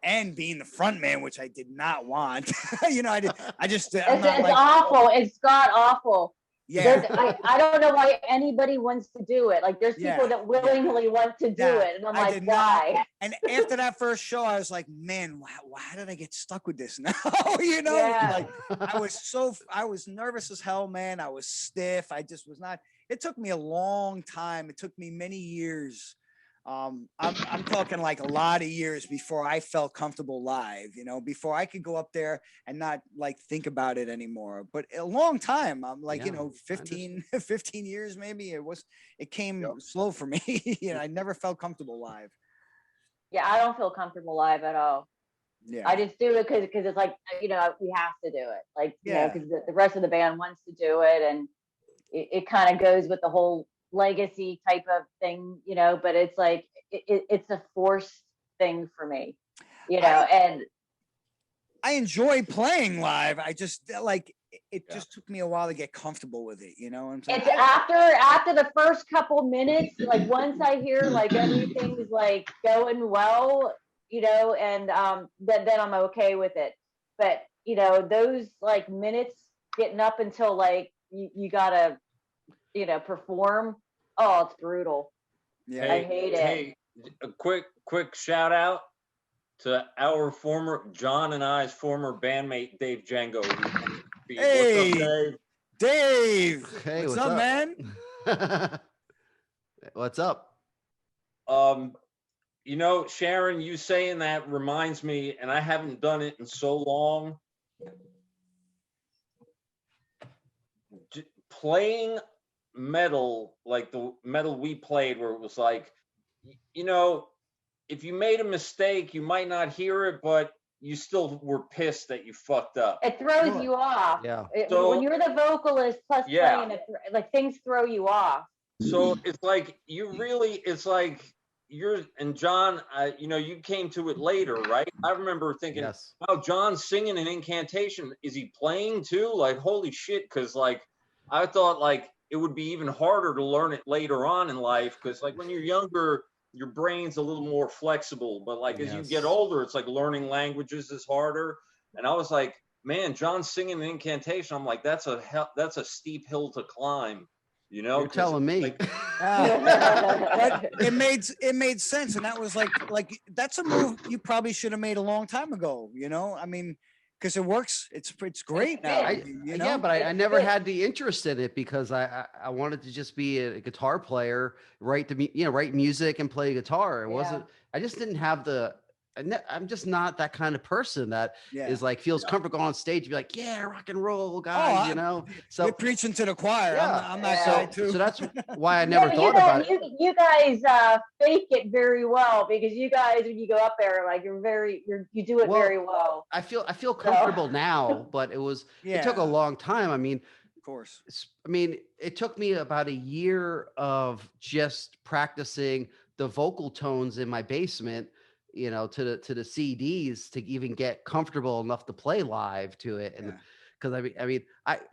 and being the front man, which I did not want. It's awful. It's god awful. Yeah. I don't know why anybody wants to do it. Like there's people that willingly want to do it. And I'm like, why? And after that first show, I was like, man, why did I get stuck with this now? Like I was nervous as hell, man. I was stiff. I just was not. It took me a long time. It took me many years. I'm talking like a lot of years before I felt comfortable live, before I could go up there and not like think about it anymore. But a long time, I'm like, 15 years, maybe it came slow for me. I never felt comfortable live. Yeah. I don't feel comfortable live at all. Yeah. I just do it because it's like, we have to do it. Like, because the rest of the band wants to do it. And it kind of goes with the whole legacy type of thing, but it's like it's a forced thing for me, and I enjoy playing live. I just like it just took me a while to get comfortable with it. You know what I'm saying? It's after the first couple minutes, like once I hear like everything's like going well, you know, and then I'm okay with it. But you know, those like minutes getting up until like you gotta, you know, perform. Oh, it's brutal. Yeah. I hate it. Hey, a quick shout out to our John and I's former bandmate Dave Django. Hey, what's up, Dave? Dave. Hey, what's up, man? What's up? You know, Sharon, you saying that reminds me, and I haven't done it in so long. Playing metal, like the metal we played, where it was like, you know, if you made a mistake, you might not hear it, but you still were pissed that you fucked up. It throws you off. Yeah. So- when you're the vocalist plus Yeah. playing it, like things throw you off. So it's like it's like you're and John, you know, you came to it later, right? I remember thinking, Yes. oh, John's singing an incantation. Is he playing too? Like, holy shit! Because like I thought like it would be even harder to learn it later on in life, because like when you're younger, your brain's a little more flexible, but like as you get older, it's like learning languages is harder. And I was like, man, John's singing an incantation. I'm like, that's a steep hill to climb, you know. You're telling me. Like, But it made sense, and that was like that's a move you probably should have made a long time ago. You know, I mean, because it works. It's great now. You know? Yeah, but I never had the interest in it because I wanted to just be a guitar player, write music and play guitar. It wasn't. I just didn't have the. I'm just not that kind of person that is like feels comfortable on stage to be like, yeah, rock and roll guys, you know. So you're preaching to the choir. Yeah. I'm that guy too. So that's why I never but thought about it. You guys fake it very well, because you guys, when you go up there, like you do it very well. I feel comfortable now, but it took a long time. I mean, of course. It took me about a year of just practicing the vocal tones in my basement, you know, to the CDs to even get comfortable enough to play live to it. And because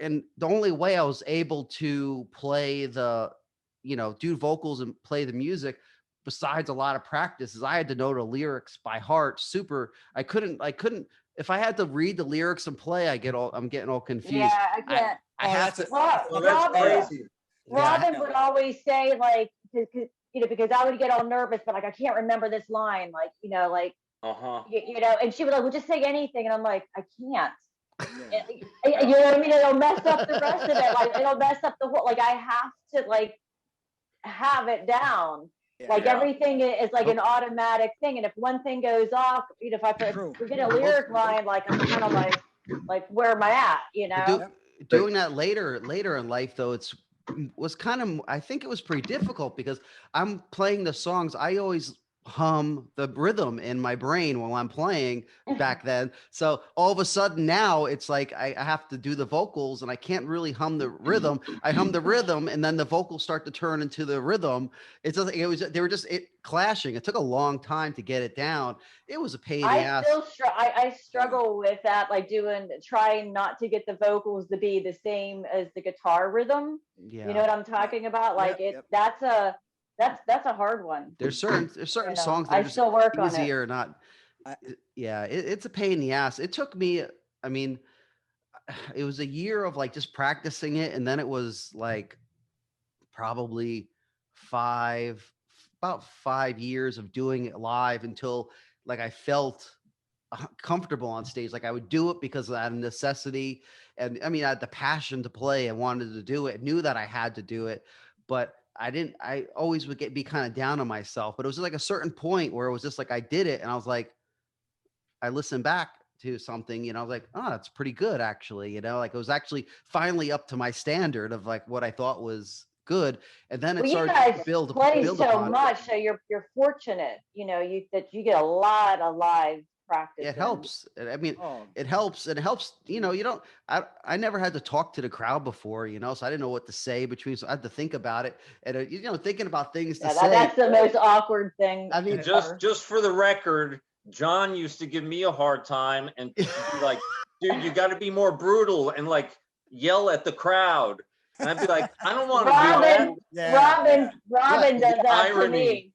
and the only way I was able to play do vocals and play the music, besides a lot of practice, is I had to know the lyrics by heart. I couldn't, if I had to read the lyrics and play, I'm getting all confused. Yeah, I can't. I have to. that's crazy. Robin would always say, like, you know, because I would get all nervous, but like I can't remember this line, like, you know, like, you know, and she would like, well, just say anything, and I'm like, I can't. You know what I mean? It'll mess up the rest of it. Like, it'll mess up the whole. Like, I have to like have it down. Like everything is like an automatic thing, and if one thing goes off, you know, if I forget a lyric line, like I'm kind of like where am I at? You know. Doing that later in life, though, was kind of, I think it was pretty difficult because I'm playing the songs. I always hum the rhythm in my brain while I'm playing back then. So all of a sudden now it's like I have to do the vocals and I can't really hum the rhythm. I hum the rhythm and then the vocals start to turn into the rhythm. They were just clashing. It took a long time to get it down. It was a pain in the ass. I struggle with that, like trying not to get the vocals to be the same as the guitar rhythm. Yeah. You know what I'm talking about? Like that's a hard one. There's certain songs that I still work on it. easier or not. It's a pain in the ass. It took me, it was a year of like just practicing it, and then it was like probably about 5 years of doing it live until like I felt comfortable on stage. Like I would do it because out of necessity, and I had the passion to play. I wanted to do it. I knew that I had to do it, but I always would be kind of down on myself. But it was like a certain point where it was just like I did it, and I was like, I listened back to something, I was like, oh, that's pretty good actually. Like it was actually finally up to my standard of like what I thought was good. And then it started to build so much. So you're fortunate, that you get a lot of live practice. It helps. It helps. And it helps, I never had to talk to the crowd before, so I didn't know what to say so I had to think about it. And, thinking about things to say. That's the most awkward thing. Just for the record, John used to give me a hard time and be like, dude, you got to be more brutal. And like, yell at the crowd. And I'd be like, I don't want to do that. Robin, Yeah. Robin does that to Irony. me.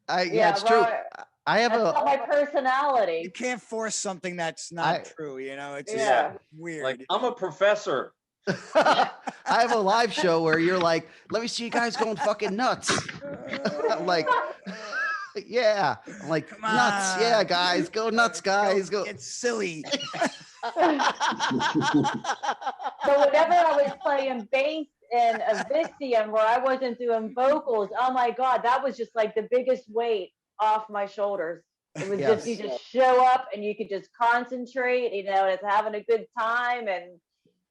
Yeah, it's true. Robin, I have that's not my You personality. can't force something that's not I- true, you know? It's Yeah. weird. Like, I'm a professor. I have a live show where you're like, let me see you guys going fucking nuts. I'm like, yeah. I'm like, Come nuts. Yeah, on. guys. Go nuts, guys. Go. It's silly. So whenever I was playing bass in Eviscium where I wasn't doing vocals, oh my God, that was just like the biggest weight off my shoulders. It was just, you just show up and you could just concentrate, you know, it's having a good time. And,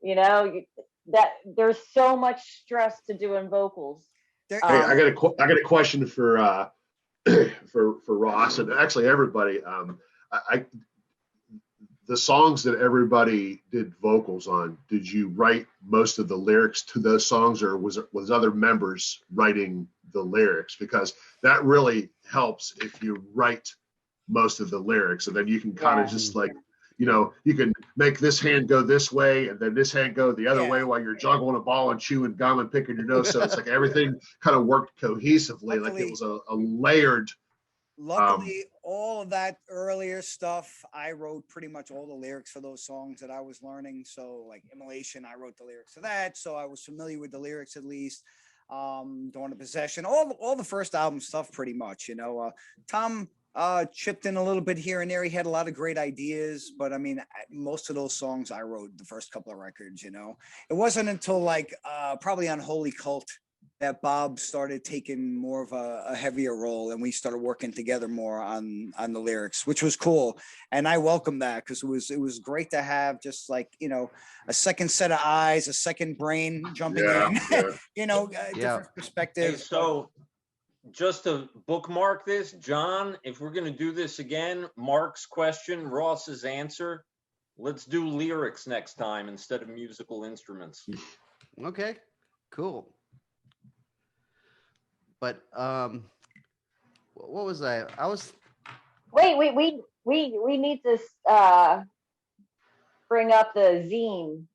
you know, that there's so much stress to doing vocals. There- Hey, I got a question for for Ross and actually everybody. The songs that everybody did vocals on, did you write most of the lyrics to those songs, or was other members writing the lyrics? Because that really helps if you write most of the lyrics, and then you can kind of just like, you know, you can make this hand go this way and then this hand go the other way while you're juggling a ball and chewing gum and picking your nose. So it's like everything kind of worked cohesively, like it was a layered. Luckily, all of that earlier stuff, I wrote pretty much all the lyrics for those songs that I was learning. So like Immolation, I wrote the lyrics to that. So I was familiar with the lyrics at least. Dawn of Possession, all the first album stuff pretty much, you know. Tom chipped in a little bit here and there. He had a lot of great ideas, but I mean, most of those songs I wrote the first couple of records, you know. It wasn't until like probably on Holy Cult that Bob started taking more of a heavier role, and we started working together more on the lyrics, which was cool. And I welcome that because it was great to have just like, you know, a second set of eyes, a second brain jumping in, you know, different perspectives. Hey, so just to bookmark this, John, if we're going to do this again, Mark's question, Ross's answer, let's do lyrics next time instead of musical instruments. Okay, cool. But what was I was Wait, we need to bring up the zine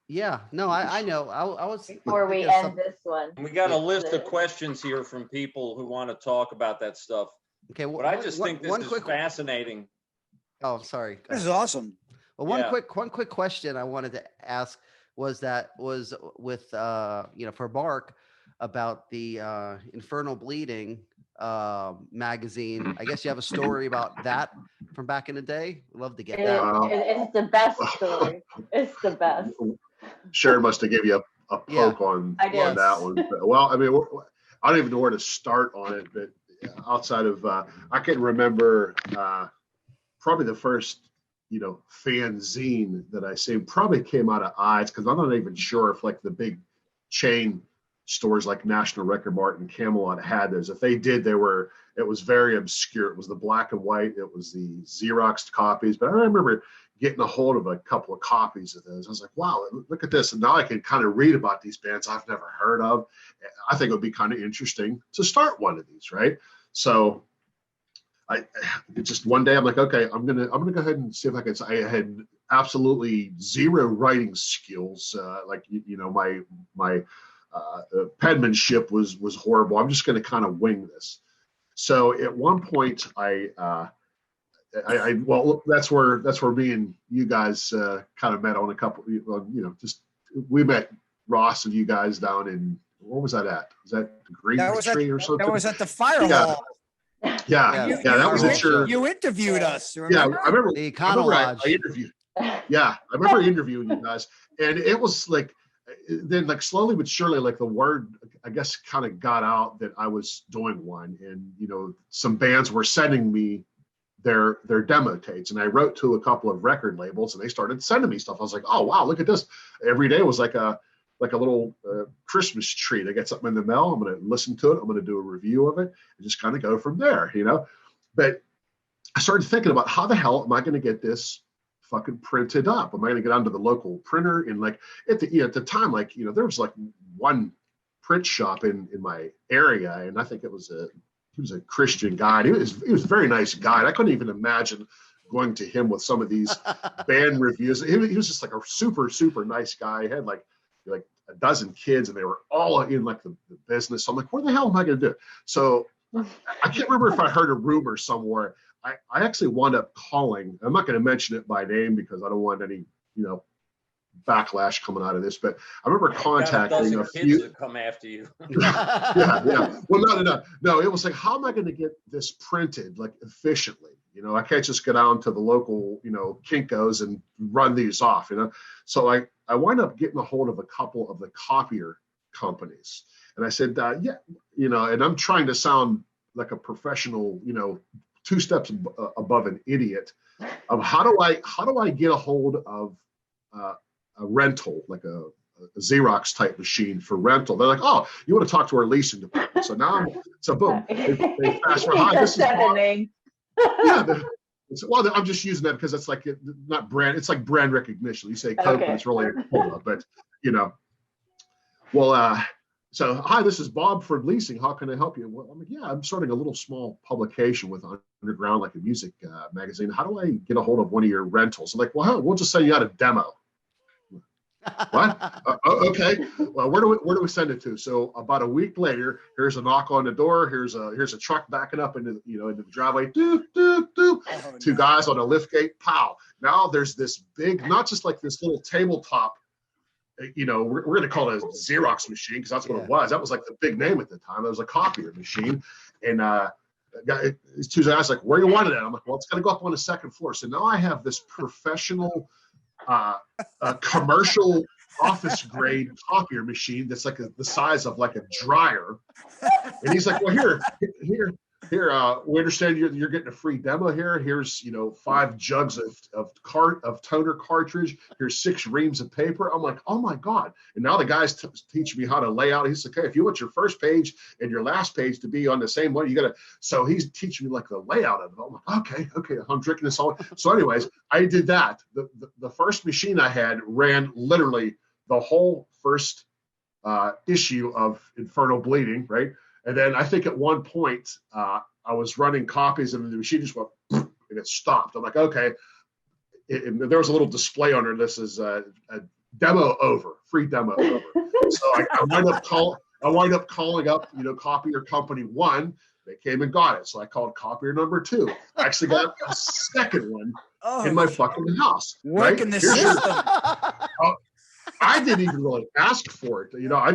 I know I was before we end this one. We got a list of questions here from people who want to talk about that stuff. Okay, But I just think this is fascinating. Oh, sorry. This is awesome. Well, one quick question I wanted to ask was with you know, for Mark about the Infernal Bleeding magazine. I guess you have a story about that from back in the day. Love to get that. It's the best story. It's the best. Sharon must have given you a poke on that one. But, well, I mean, I don't even know where to start on it, but outside of I can remember probably the first, you know, fanzine that I saved probably came out of Eyes, because I'm not even sure if like the big chain stores like National Record Mart and Camelot had those. If they did, it was very obscure. It was the black and white, it was the Xeroxed copies, but I remember getting a hold of a couple of copies of those. I was like, wow, look at this. And now I can kind of read about these bands I've never heard of. I think it would be kind of interesting to start one of these, right? So I just one day I'm like, okay, I'm gonna go ahead and see if I can. I had absolutely zero writing skills. Like you know, my penmanship was horrible. I'm just going to kind of wing this. So at one point, well, that's where me and you guys kind of met on a couple. You know, just we met Ross and you guys down in, where was that at? Was that the Green Tree or something? That was at the fire hall. Yeah, that was at your. You interviewed us. Remember? Yeah, I remember. The Econo Lodge. I interviewed. Yeah, I remember interviewing you guys, and it was like. Then like slowly but surely, like the word, I guess, kind of got out that I was doing one, and you know, some bands were sending me their demo tapes, and I wrote to a couple of record labels, and they started sending me stuff. I was like, oh wow, look at this! Every day was like a little Christmas treat. I get something in the mail. I'm going to listen to it. I'm going to do a review of it, and just kind of go from there, you know. But I started thinking about how the hell am I going to get this fucking printed up? Am I going to get onto the local printer? And like at the time, like, you know, there was like one print shop in my area, and I think he was a Christian guy. He was a very nice guy. I couldn't even imagine going to him with some of these band reviews. He was just like a super, super nice guy. He had like a dozen kids, and they were all in like the business. So I'm like, where the hell am I going to do it? So I can't remember if I heard a rumor somewhere. I actually wound up calling. I'm not going to mention it by name because I don't want any, backlash coming out of this. But I remember contacting a few. Kids to come after you. yeah. Well, no. It was like, how am I going to get this printed like efficiently? I can't just go down to the local, Kinko's and run these off. So I wind up getting a hold of a couple of the copier companies, and I said, and I'm trying to sound like a professional, 2 steps above an idiot. Of how do I get a hold of a rental, like a Xerox type machine for rental? They're like, oh, you want to talk to our leasing department? So now, boom, they fast forward. Hi, this is Bob. Well, I'm just using that because it's like not brand. It's like brand recognition. You say Coke, and it's really a cola, but Well, so hi, this is Bob from leasing. How can I help you? Well, I'm like, yeah, I'm starting a little small publication with Underground, like a music magazine. How do I get a hold of one of your rentals? I'm like, well, we'll just send you out a demo. What? Okay. Well, where do we send it to? So about a week later, here's a knock on the door. Here's a truck backing up into the driveway. Doo, doo, doo. Oh, 2 guys on a lift gate. Pow. Now there's this big, not just like this little tabletop. We're going to call it a Xerox machine because that's what it was. That was like the big name at the time. It was a copier machine, and these 2 guys like, where you want it at? I'm like, well, it's going to go up on the 2nd floor. So now I have this professional. A commercial office grade copier machine that's like the size of like a dryer, and he's like, well, here, we understand you're getting a free demo here. Here's 5 jugs of toner cartridge. Here's 6 reams of paper. I'm like, oh my god! And now the guy's teaching me how to lay out. He's like, okay, if you want your first page and your last page to be on the same one, you gotta. So he's teaching me like the layout of it. I'm like, okay, I'm drinking this all. So anyways, I did that. The first machine I had ran literally the whole first issue of Infernal Bleeding, right? And then I think at one point I was running copies and the machine just went and it stopped. I'm like, okay. There was a little display on it. This is a demo over, free demo over. So I wind up calling up, copier company 1. They came and got it. So I called copier number 2. I actually got a second one in my fucking house. Working the system. I didn't even really ask for it. I'm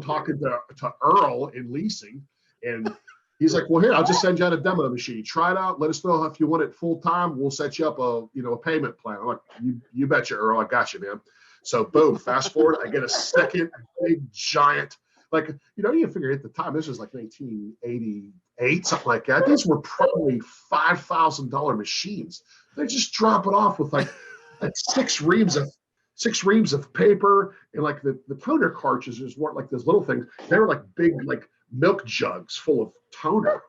talking to Earl in leasing, and he's like, well, here, I'll just send you out a demo machine. Try it out. Let us know if you want it full time. We'll set you up a payment plan. I'm like, you betcha, Earl. I got you, man. So boom, fast forward, I get a second big giant, like, you figure at the time, this was like 1988, something like that. These were probably $5,000 machines. They just drop it off with like 6 reams of paper, and like the toner cartridges weren't like those little things. They were like big, like milk jugs full of toner.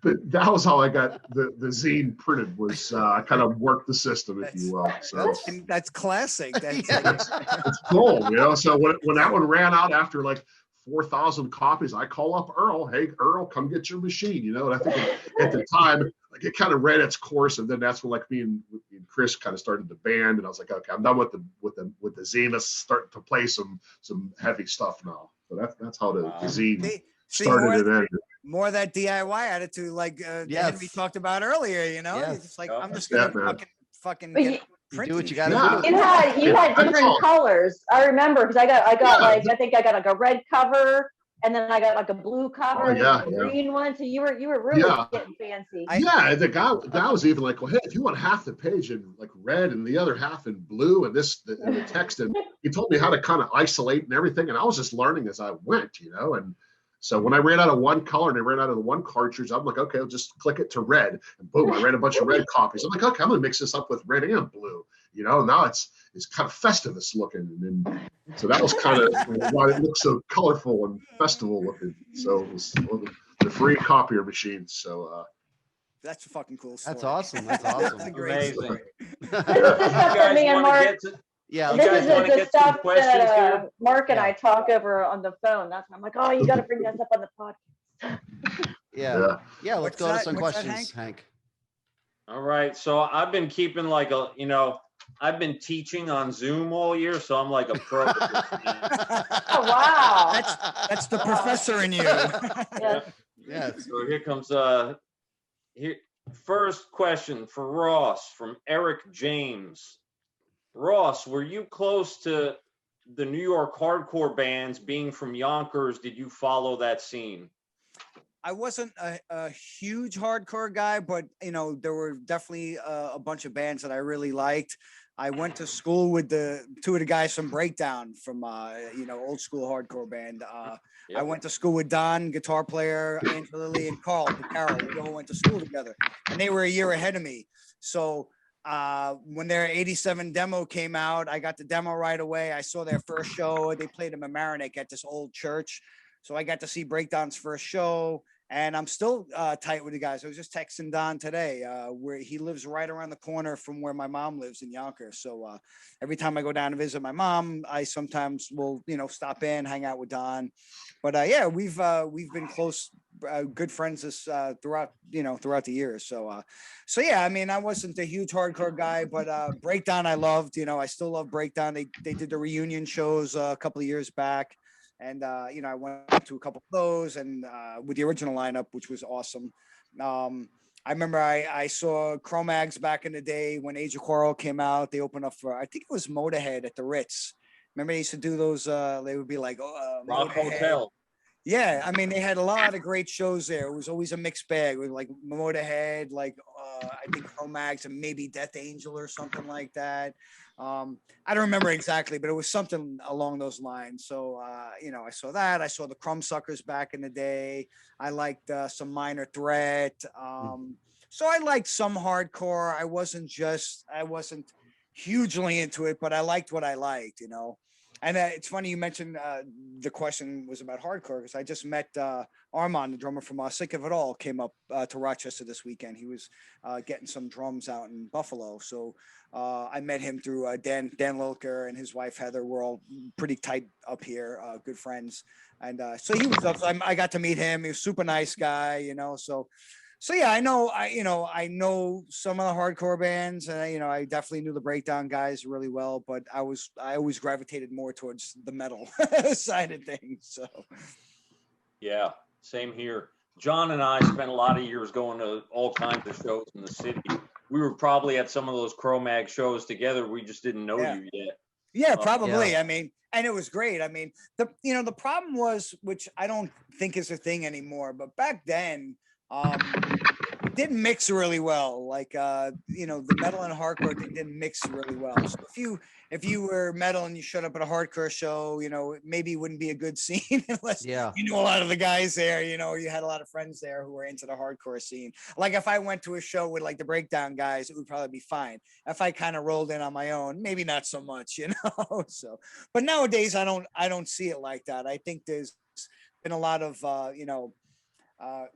But that was how I got the zine printed. Was I kind of worked the system, if you will. So that's classic. It's cool, So when that one ran out after like 4,000 copies, I call up Earl. Hey, Earl, come get your machine. And I think at the time, like it kind of ran its course, and then that's when like me and Chris kind of started the band, and I was like, okay, I'm done with the zine. Let's start to play some heavy stuff now. So that's how the zine started and ended. More of that DIY attitude, like Henry talked about earlier. It's just like I'm just gonna fucking you print do what you gotta do. You had different colors. I remember because I got like I think I got like a red cover, and then I got like a blue cover, and a green one. So you were really getting fancy. The guy was even like, well, hey, if you want half the page in like red and the other half in blue, and the text, and he told me how to kind of isolate and everything, and I was just learning as I went, and. So when I ran out of one color and I ran out of the one cartridge, I'm like, okay, I'll just click it to red, and boom, I ran a bunch of red copies. I'm like, okay, I'm gonna mix this up with red and blue. Now it's kind of Festivus looking, and so that was kind of why it looks so colorful and festival looking. So it was the free copier machine. So that's a fucking cool story. That's awesome. That's awesome. That's a great story. This is stuff me and Mark. Yeah, this is the stuff that Mark and I talk over on the phone. That's why I'm like, oh, you got to bring this up on the podcast. Yeah. Let's go to some questions, Hank. All right. So I've been keeping like I've been teaching on Zoom all year, so I'm like a pro. Oh, wow. That's the professor in you. Yes. Yes. So here comes here first question for Ross from Eric James. Ross, were you close to the New York hardcore bands? Being from Yonkers, did you follow that scene? I wasn't a huge hardcore guy, but there were definitely a bunch of bands that I really liked. I went to school with two of the guys from Breakdown, from old school hardcore band. I went to school with Don, guitar player, Angela Lily, and Carl Carol. We all went to school together, and they were a year ahead of me. So when their '87 demo came out, I got the demo right away. I saw their first show. They played in Mamaroneck at this old church. So I got to see Breakdown's first show, and I'm still tight with the guys. I was just texting Don today, where he lives right around the corner from where my mom lives in Yonkers. So every time I go down to visit my mom, I sometimes will, stop in, hang out with Don. But yeah, we've been close, good friends throughout the years. So yeah, I mean, I wasn't a huge hardcore guy, but Breakdown I loved. I still love Breakdown. They did the reunion shows a couple of years back. And, I went to a couple of those and with the original lineup, which was awesome. I remember I saw Cro-Mags back in the day when Age of Quarrel came out. They opened up for, I think it was Motorhead at the Ritz. Remember they used to do those, they would be like, Rock Motorhead. Hotel. Yeah, I mean, they had a lot of great shows there. It was always a mixed bag with like Motorhead, like I think Cro-Mags and maybe Death Angel or something like that. I don't remember exactly, but it was something along those lines. So, I saw that. I saw the Crumbsuckers back in the day. I liked some Minor Threat. So I liked some hardcore. I wasn't hugely into it, but I liked what I liked, And it's funny you mentioned the question was about hardcore, because I just met Armand, the drummer from Sick of It All, came up to Rochester this weekend. He was getting some drums out in Buffalo. So I met him through Dan Lilker and his wife Heather. We're all pretty tight up here, good friends. And so he was up. So I got to meet him. He was a super nice guy, So yeah, I know some of the hardcore bands, and I definitely knew the Breakdown guys really well, but I always gravitated more towards the metal side of things. So Yeah, same here. John and I spent a lot of years going to all kinds of shows in the city. We were probably at some of those Cro-Mag shows together. We just didn't know you yet. Yeah, probably. Yeah. I mean, and it was great. I mean, the problem was, which I don't think is a thing anymore, but back then, it didn't mix really well. Like the metal and hardcore didn't mix really well. So if you were metal and you showed up at a hardcore show, it maybe wouldn't be a good scene unless you knew a lot of the guys there. You had a lot of friends there who were into the hardcore scene. Like if I went to a show with like the Breakdown guys, it would probably be fine. If I kind of rolled in on my own, maybe not so much, So, but nowadays I don't see it like that. I think there's been a lot of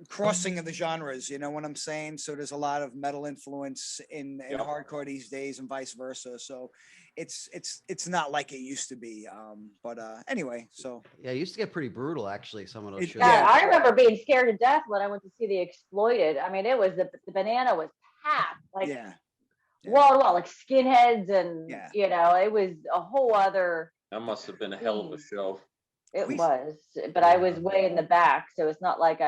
crossing of the genres, you know what I'm saying? So there's a lot of metal influence in hardcore these days and vice versa. So it's not like it used to be. But anyway, so Yeah, it used to get pretty brutal, actually, some of those shows. Yeah, I remember being scared to death when I went to see the Exploited. I mean, it was the banana was packed, like wall to wall, like skinheads, and it was a whole other. That must have been a hell of a show. It was, but I was way in the back, so it's not like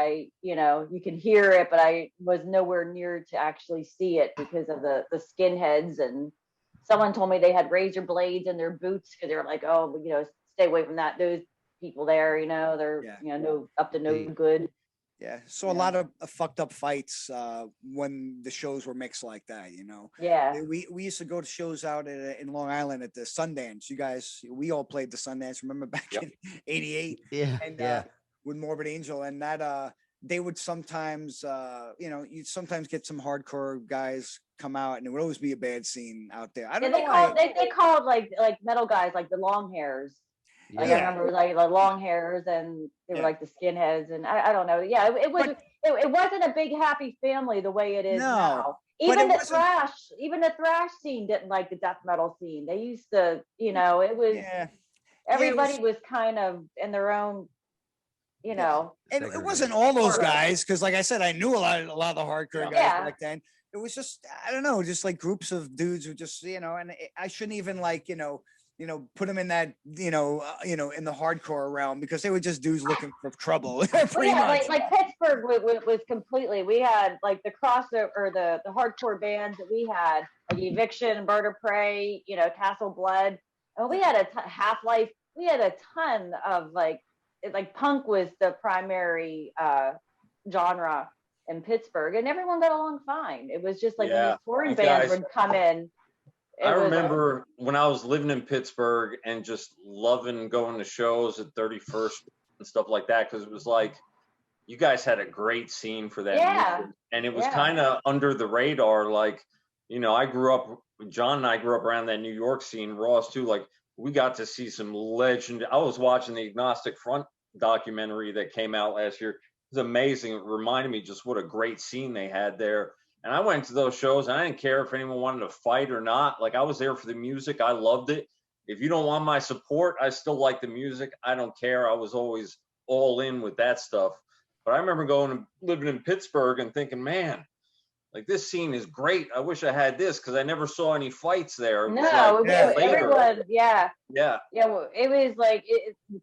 you can hear it, but I was nowhere near to actually see it because of the skinheads. And someone told me they had razor blades in their boots because they were like, oh, stay away from that. Those people there, they're no up to no good. Yeah, so a lot of fucked up fights when the shows were mixed like that, Yeah, we used to go to shows out in Long Island at the Sundance. You guys, we all played the Sundance. Remember back in '88? Yeah, and with Morbid Angel, and that they would sometimes, you'd sometimes get some hardcore guys come out, and it would always be a bad scene out there. I don't know. They called like metal guys like the long hairs. Like I remember like the long hairs, and they were like the skinheads, and I don't know. Yeah, it wasn't a big happy family the way it is now. Even the thrash scene didn't like the death metal scene. They used to, it was everybody was kind of in their own, you know. And it wasn't all those guys, because like I said, I knew a lot of the hardcore guys Yeah. back then. It was just, I don't know, just like groups of dudes who just, you know, and I shouldn't even like, you know, put them in that, in the hardcore realm, because they were just dudes looking for trouble. Pretty much. Like Pittsburgh was completely. We had like the crossover or the hardcore bands that we had, like Eviction, Bird of Prey, Castle Blood, and we had Half-Life. We had a ton of like punk was the primary genre in Pittsburgh, and everyone got along fine. It was just like when these touring bands would come in. I remember when I was living in Pittsburgh and just loving going to shows at 31st and stuff like that, because it was like you guys had a great scene for that music, and it was kind of under the radar. Like, I grew up, John and I grew up around that New York scene, Ross too. Like, we got to see some legend. I was watching the Agnostic Front documentary that came out last year. It was amazing. It reminded me just what a great scene they had there. And I went to those shows, and I didn't care if anyone wanted to fight or not. Like, I was there for the music. I loved it. If you don't want my support, I still like the music. I don't care. I was always all in with that stuff. But I remember going and living in Pittsburgh and thinking, man, like, this scene is great. I wish I had this, because I never saw any fights there. Everyone, Well, it was like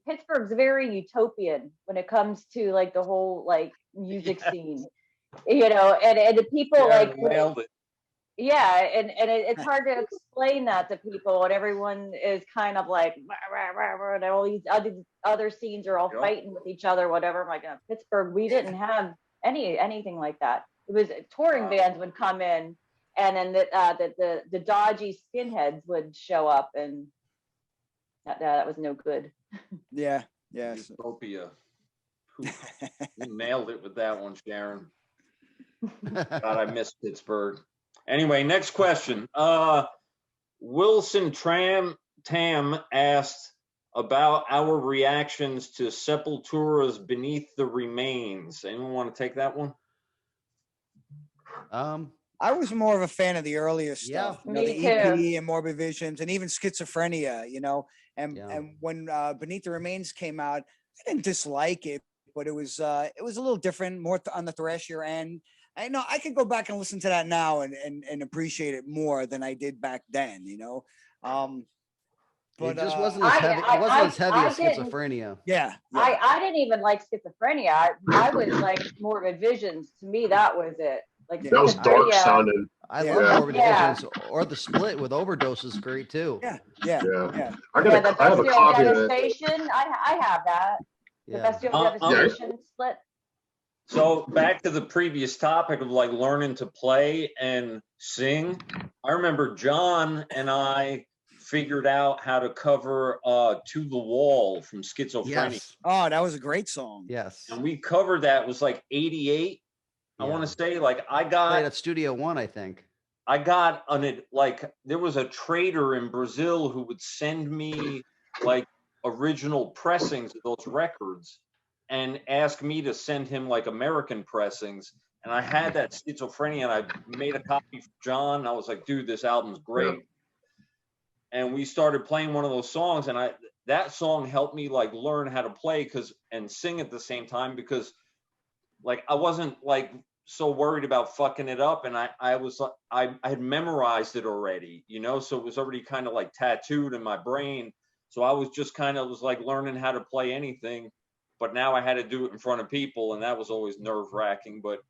Pittsburgh's very utopian when it comes to like the whole like music scene, and the people nailed it. Yeah, and it's hard to explain that to people, and everyone is kind of like, rah, rah, rah, and all these other scenes are all fighting with each other, whatever. I'm like, Pittsburgh, we didn't have anything like that. It was touring bands would come in, and then the dodgy skinheads would show up, and that was no good. Yeah. Utopia. You nailed it with that one, Sharon. God, I miss Pittsburgh. Anyway, next question. Wilson Tam asked about our reactions to Sepultura's Beneath the Remains. Anyone want to take that one? I was more of a fan of the earlier stuff, the EP and Morbid Visions, and even Schizophrenia, and when Beneath the Remains came out, I didn't dislike it, but it was a little different, more on the thrashier end. I know I could go back and listen to that now and appreciate it more than I did back then, But it just wasn't as heavy. It wasn't as heavy as Schizophrenia. Yeah. I didn't even like Schizophrenia. I was like Morbid Visions. To me, that was it. Like that was dark sounding. I love Morbid Visions, or the Split with Overdose is great too. Yeah. I have a copy of it. Devastation. I have that. The Bestial Devastation Split. So back to the previous topic of like learning to play and sing. I remember John and I figured out how to cover To the Wall from Schizophrenia. Yes. Oh, that was a great song. Yes. And we covered that. It was like 88. I want to say, like, I got right at Studio One, I think. I got there was a trader in Brazil who would send me like original pressings of those records and ask me to send him like American pressings. And I had that Schizophrenia, and I made a copy for John. I was like, dude, this album's great. And we started playing one of those songs, and that song helped me like learn how to play and sing at the same time, because like I wasn't like so worried about fucking it up, and I had memorized it already, so it was already kind of like tattooed in my brain. So I was just was like learning how to play anything, but now I had to do it in front of people, and that was always nerve-wracking. But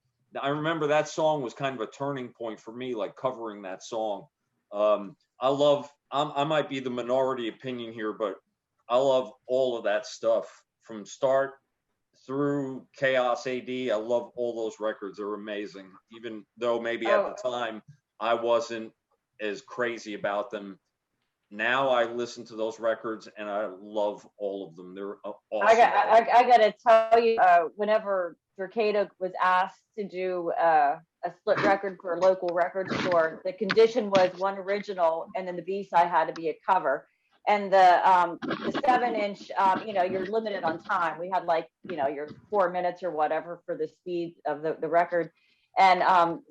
I remember that song was kind of a turning point for me, like covering that song. I might be the minority opinion here, but I love all of that stuff from start through Chaos AD. I love all those records. They're amazing, even though maybe at the time I wasn't as crazy about them. Now I listen to those records and I love all of them. They're awesome. I gotta tell you, whenever Derketa was asked to do a split record for a local record store, the condition was one original, and then the B-side had to be a cover. And the 7-inch, you're limited on time. We had your 4 minutes or whatever for the speed of the record. And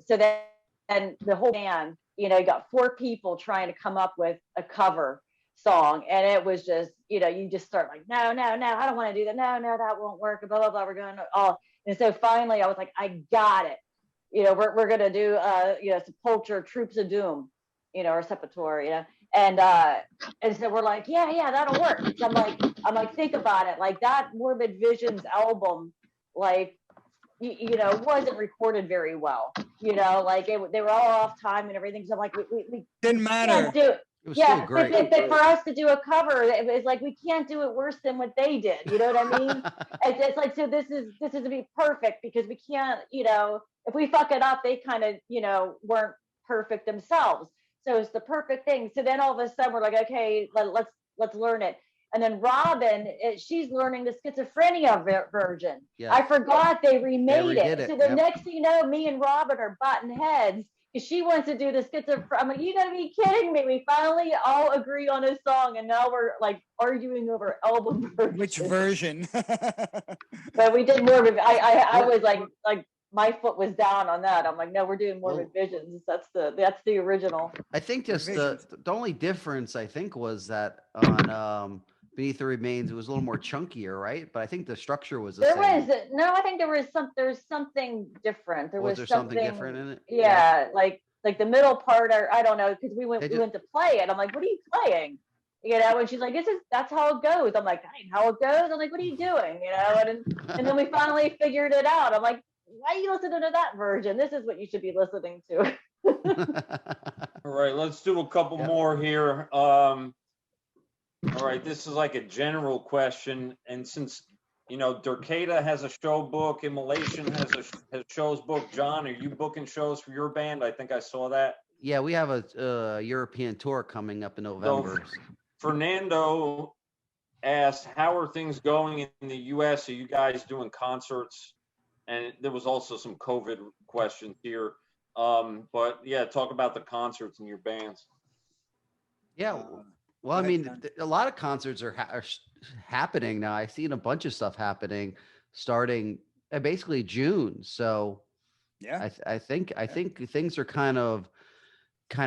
so then the whole band, you got 4 people trying to come up with a cover song, and it was just, you just start like, no, I don't want to do that. No, that won't work. Blah blah blah. We're going all, and so finally I was like, I got it. We're gonna do Sepulture, Troops of Doom, or Sepultura, and so we're like, yeah, that'll work. So I'm like, think about it, like that Morbid Visions album, like, wasn't recorded very well, like they were all off time and everything. So I'm like, we Didn't matter. can't do it. It was Yeah, still great. but for us to do a cover, it was like, we can't do it worse than what they did. You know what I mean? It's like, so this is to be perfect, because we can't, if we fuck it up, they kind of, weren't perfect themselves. So it's the perfect thing. So then all of a sudden we're like, okay, let's learn it. And then Robin, she's learning the schizophrenia version. Yes. I forgot they remade redid it. So it, the yep. next thing you know, me and Robin are butting heads, because she wants to do the schizophrenia. I'm like, you gotta be kidding me. We finally all agree on a song, and now we're like arguing over album versions. Which version? But we did Morbid. I was like my foot was down on that. I'm like, no, we're doing Morbid Visions. That's the original. I think just the only difference I think was that on Beneath the Remains it was a little more chunkier, right? But I think the structure was the same. I think there's something different. Was there something different in it? Yeah, like the middle part, or I don't know, because we went to play it. I'm like, what are you playing? And she's like, that's how it goes. I'm like, that ain't how it goes. I'm like, what are you doing? And then we finally figured it out. I'm like, why are you listening to that version? This is what you should be listening to. All right, let's do a couple more here. All right, this is like a general question, and since Derketa has a show book, Immolation has shows booked. John, are you booking shows for your band? I think I saw that. Yeah, we have a European tour coming up in November. So, Fernando asked, how are things going in the U.S.? Are you guys doing concerts? And there was also some COVID questions here. But yeah, talk about the concerts in your bands. Yeah. Well, I mean, a lot of concerts are happening now. I've seen a bunch of stuff happening starting basically June. So yeah, I think things are kind of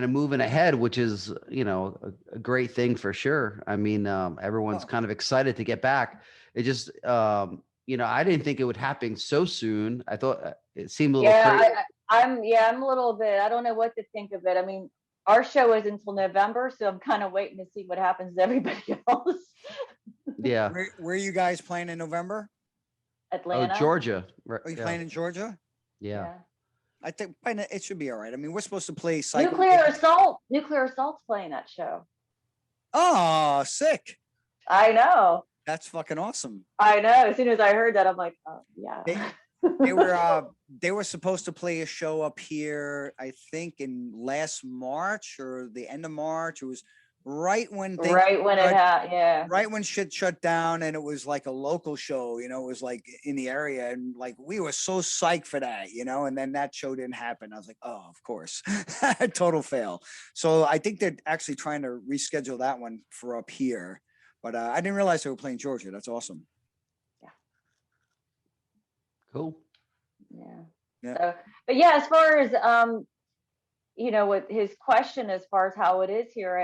moving ahead, which is, a great thing for sure. I mean, everyone's kind of excited to get back. It just, I didn't think it would happen so soon. I thought it seemed a little crazy. I'm a little bit, I don't know what to think of it. I mean, our show is until November, so I'm kind of waiting to see what happens to everybody else. Yeah. Where are you guys playing in November? Atlanta. Oh, Georgia. Are you playing in Georgia? Yeah. I think it should be all right. I mean, we're supposed to play Nuclear Assault's playing that show. Oh, sick. I know. That's fucking awesome. I know. As soon as I heard that, I'm like, oh, yeah. They were supposed to play a show up here, I think in last March or the end of March. It was right when shit shut down, and it was like a local show, it was like in the area, and like we were so psyched for that, and then that show didn't happen. I was like, oh, of course. Total fail. So I think they're actually trying to reschedule that one for up here, but I didn't realize they were playing Georgia. That's awesome. Cool. Yeah. So, but yeah, as far as with his question, as far as how it is here,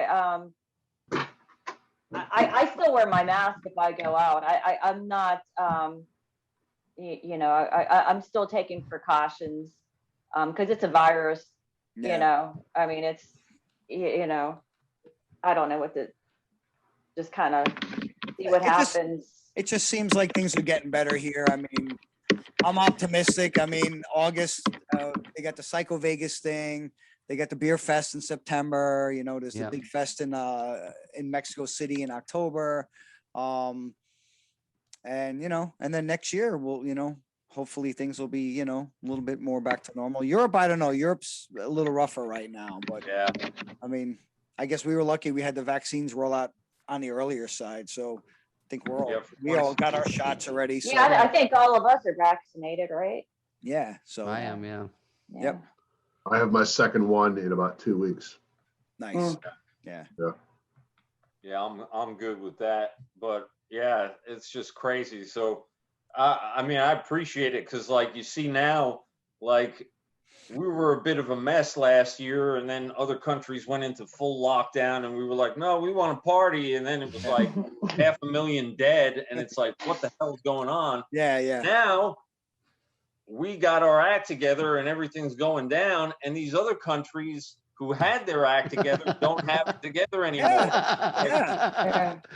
I still wear my mask if I go out. I'm not, I'm still taking precautions because it's a virus. I mean, it's I don't know what to just kind of see what happens. It just seems like things are getting better here. I mean, I'm optimistic. I mean, August, they got the Psycho Vegas thing. They got the Beer Fest in September. There's the big fest in Mexico City in October. And then next year we'll, hopefully things will be, a little bit more back to normal. Europe, I don't know. Europe's a little rougher right now, but yeah. I mean, I guess we were lucky we had the vaccines roll out on the earlier side. So I think we all got our shots already. So. Yeah, I think all of us are vaccinated, right? Yeah. So I am. Yeah. Yep. I have my second one in about 2 weeks. Nice. Yeah. I'm good with that, but yeah, it's just crazy. So I mean, I appreciate it because like you see now, like we were a bit of a mess last year, and then other countries went into full lockdown, and we were like, no, we want to party, and then it was like 500,000 dead, and it's like, what the hell's going on? Yeah. Now we got our act together, and everything's going down, and these other countries who had their act together don't have it together anymore.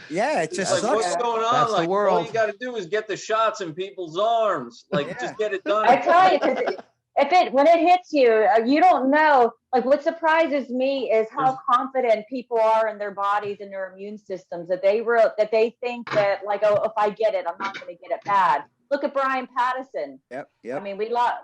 Yeah, it just Like, sucks. what's going on? That's the Like, all world. you got to do is get the shots in people's arms. Like, just get it done. I tell you, 'cause when it hits you, you don't know. Like, what surprises me is how confident people are in their bodies and their immune systems, that they think that, like, oh, if I get it, I'm not going to get it bad. Look at Brian Patterson. Yep. I mean, we lost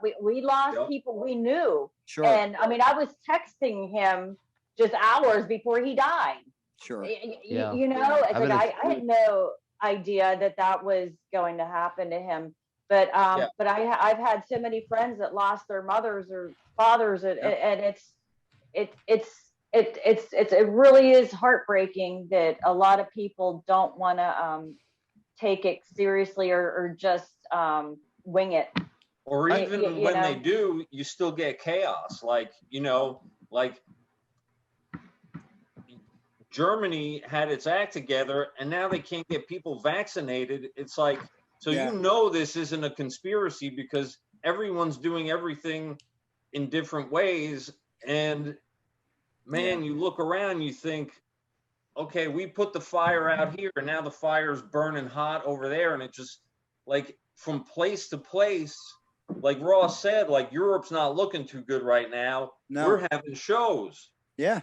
people we knew. Sure. And I mean, I was texting him just hours before he died. Sure. You know, it's like I had no idea that was going to happen to him. But I've had so many friends that lost their mothers or fathers, and it really is heartbreaking that a lot of people don't want to take it seriously or just wing it. Or even when they do, you still get chaos. Like, like Germany had its act together, and now they can't get people vaccinated. It's like, so this isn't a conspiracy because everyone's doing everything in different ways. And man, you look around, you think, okay, we put the fire out here, and now the fire's burning hot over there. And it just, like, from place to place, like Ross said, like, Europe's not looking too good right now. No. We're having shows. Yeah.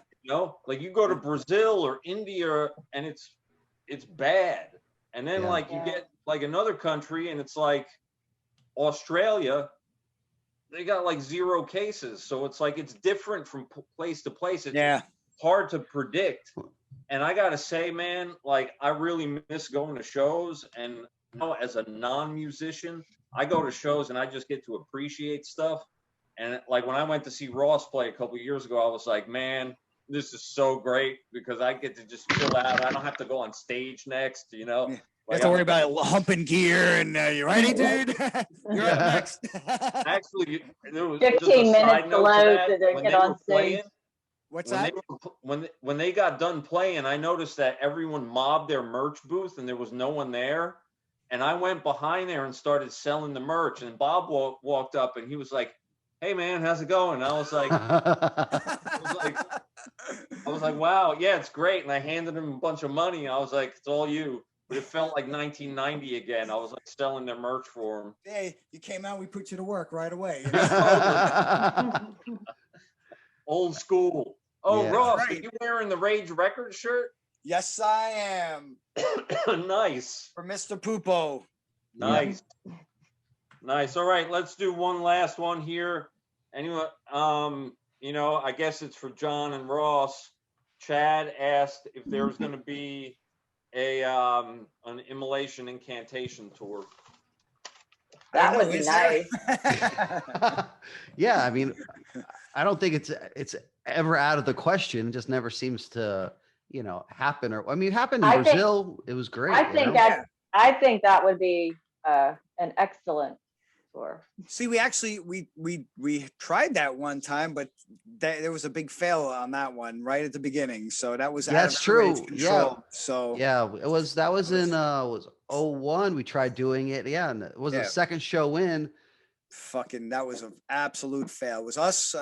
Like, you go to Brazil or India, and it's bad. And then like you get like another country, and it's like Australia, they got like 0 cases. So it's like, it's different from place to place. It's hard to predict. And I got to say, man, like, I really miss going to shows. And as a non-musician, I go to shows and I just get to appreciate stuff. And like, when I went to see Ross play a couple of years ago, I was like, man, this is so great because I get to just chill out. I don't have to go on stage next, You Like, have to worry about humping gear and you ready, dude? You're up next. Actually, there was 15 minutes below to get on stage. What's that? When they got done playing, I noticed that everyone mobbed their merch booth and there was no one there. And I went behind there and started selling the merch. And Bob walked up and he was like, "Hey man, how's it going?" And I was like, wow, yeah, it's great. And I handed him a bunch of money. I was like, it's all you. But it felt like 1990 again. I was like selling their merch for him. Hey, you came out, we put you to work right away. Old school. Oh, yeah. Ross, are you wearing the Rage Records shirt? Yes, I am. Nice. For Mr. Pupo. Nice. Yeah. Nice. All right, let's do one last one here. Anyway, I guess it's for John and Ross. Chad asked if there was going to be an Immolation Incantation tour. That would be nice. Yeah, I mean, I don't think it's ever out of the question. It just never seems to, happen. Or I mean, it happened in Brazil. It was great. I think that would be an excellent tour. See, we actually we tried that one time, but there was a big fail on that one right at the beginning. So that was that's true. Yeah. So that was in was 01. We tried doing it. Yeah, and it was the second show in. Fucking, that was an absolute fail. It was us,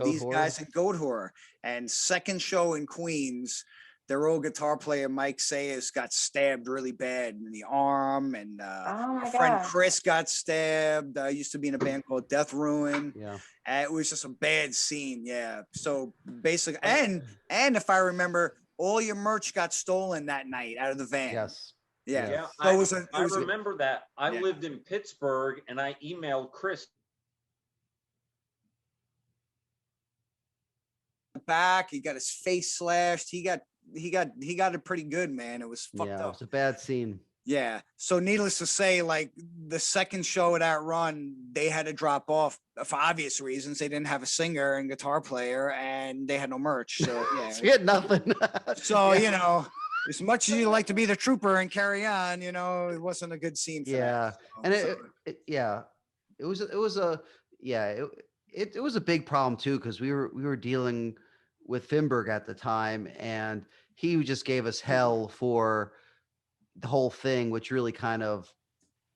these guys in Goat Horror, and second show in Queens. Their old guitar player, Mike Sayers, got stabbed really bad in the arm. And my friend Chris got stabbed. Used to be in a band called Death Ruin. Yeah. It was just a bad scene. Yeah. So basically, and if I remember, all your merch got stolen that night out of the van. Yes. Yeah. So I remember that. I lived in Pittsburgh and I emailed Chris. Back. He got his face slashed. He got it pretty good, man. It was fucked up. It was a bad scene. Yeah. So needless to say, like the second show of that run, they had to drop off for obvious reasons. They didn't have a singer and guitar player and they had no merch. So yeah. So we had nothing. So, as much as you like to be the trooper and carry on, it wasn't a good scene for that. And it was a big problem too, because we were dealing with Finberg at the time, and he just gave us hell for the whole thing, which really kind of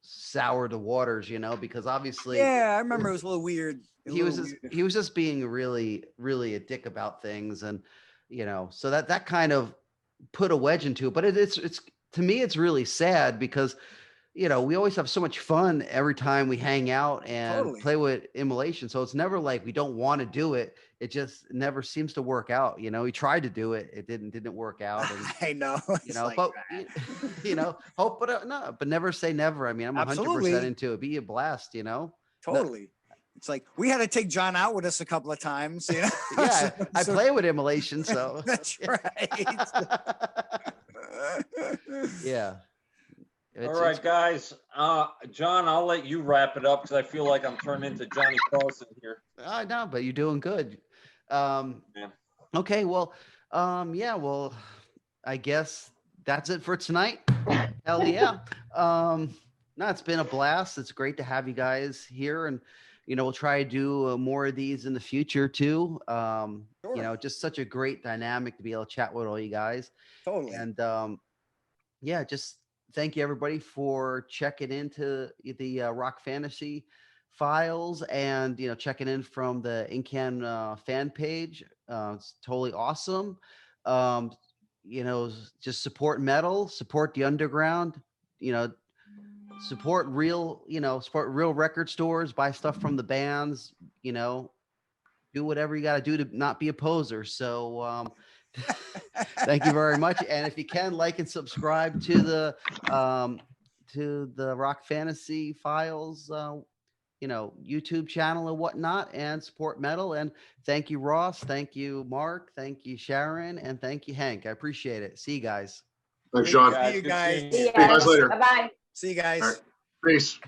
soured the waters, because obviously Yeah, I remember it was a little weird. he was just being really, really a dick about things, and so that kind of put a wedge into it. But it's to me, it's really sad because we always have so much fun every time we hang out and Totally. play with Immolation. So it's never like we don't want to do it. It just never seems to work out. We tried to do it. It didn't work out. And, I know. It's like but that. hope, but no, but never say never. I mean, I'm 100% Absolutely. into it. Be a blast, Totally. It's like we had to take John out with us a couple of times. Yeah, I play with Immolation, so that's right. yeah. All right, guys. John, I'll let you wrap it up because I feel like I'm turning into Johnny Carson here. I know, but you're doing good. Yeah. Okay, well, yeah, well, I guess that's it for tonight. Hell yeah. No, it's been a blast. It's great to have you guys here, and we'll try to do more of these in the future too. Sure. Just such a great dynamic to be able to chat with all you guys. Totally. And yeah, just thank you everybody for checking into the Rock Fantasy files, and checking in from the Incan fan page. It's totally awesome. Just support metal, support the underground, support real record stores, buy stuff from the bands, do whatever you got to do to not be a poser. So thank you very much. And if you can, like and subscribe to the Rock Fantasy Files YouTube channel and whatnot, and support metal. And thank you, Ross. Thank you, Mark. Thank you, Sharon. And thank you, Hank. I appreciate it. See you guys. Thanks, Sean. See you guys. See you See you guys later. Bye-bye. See you guys. All right. Peace.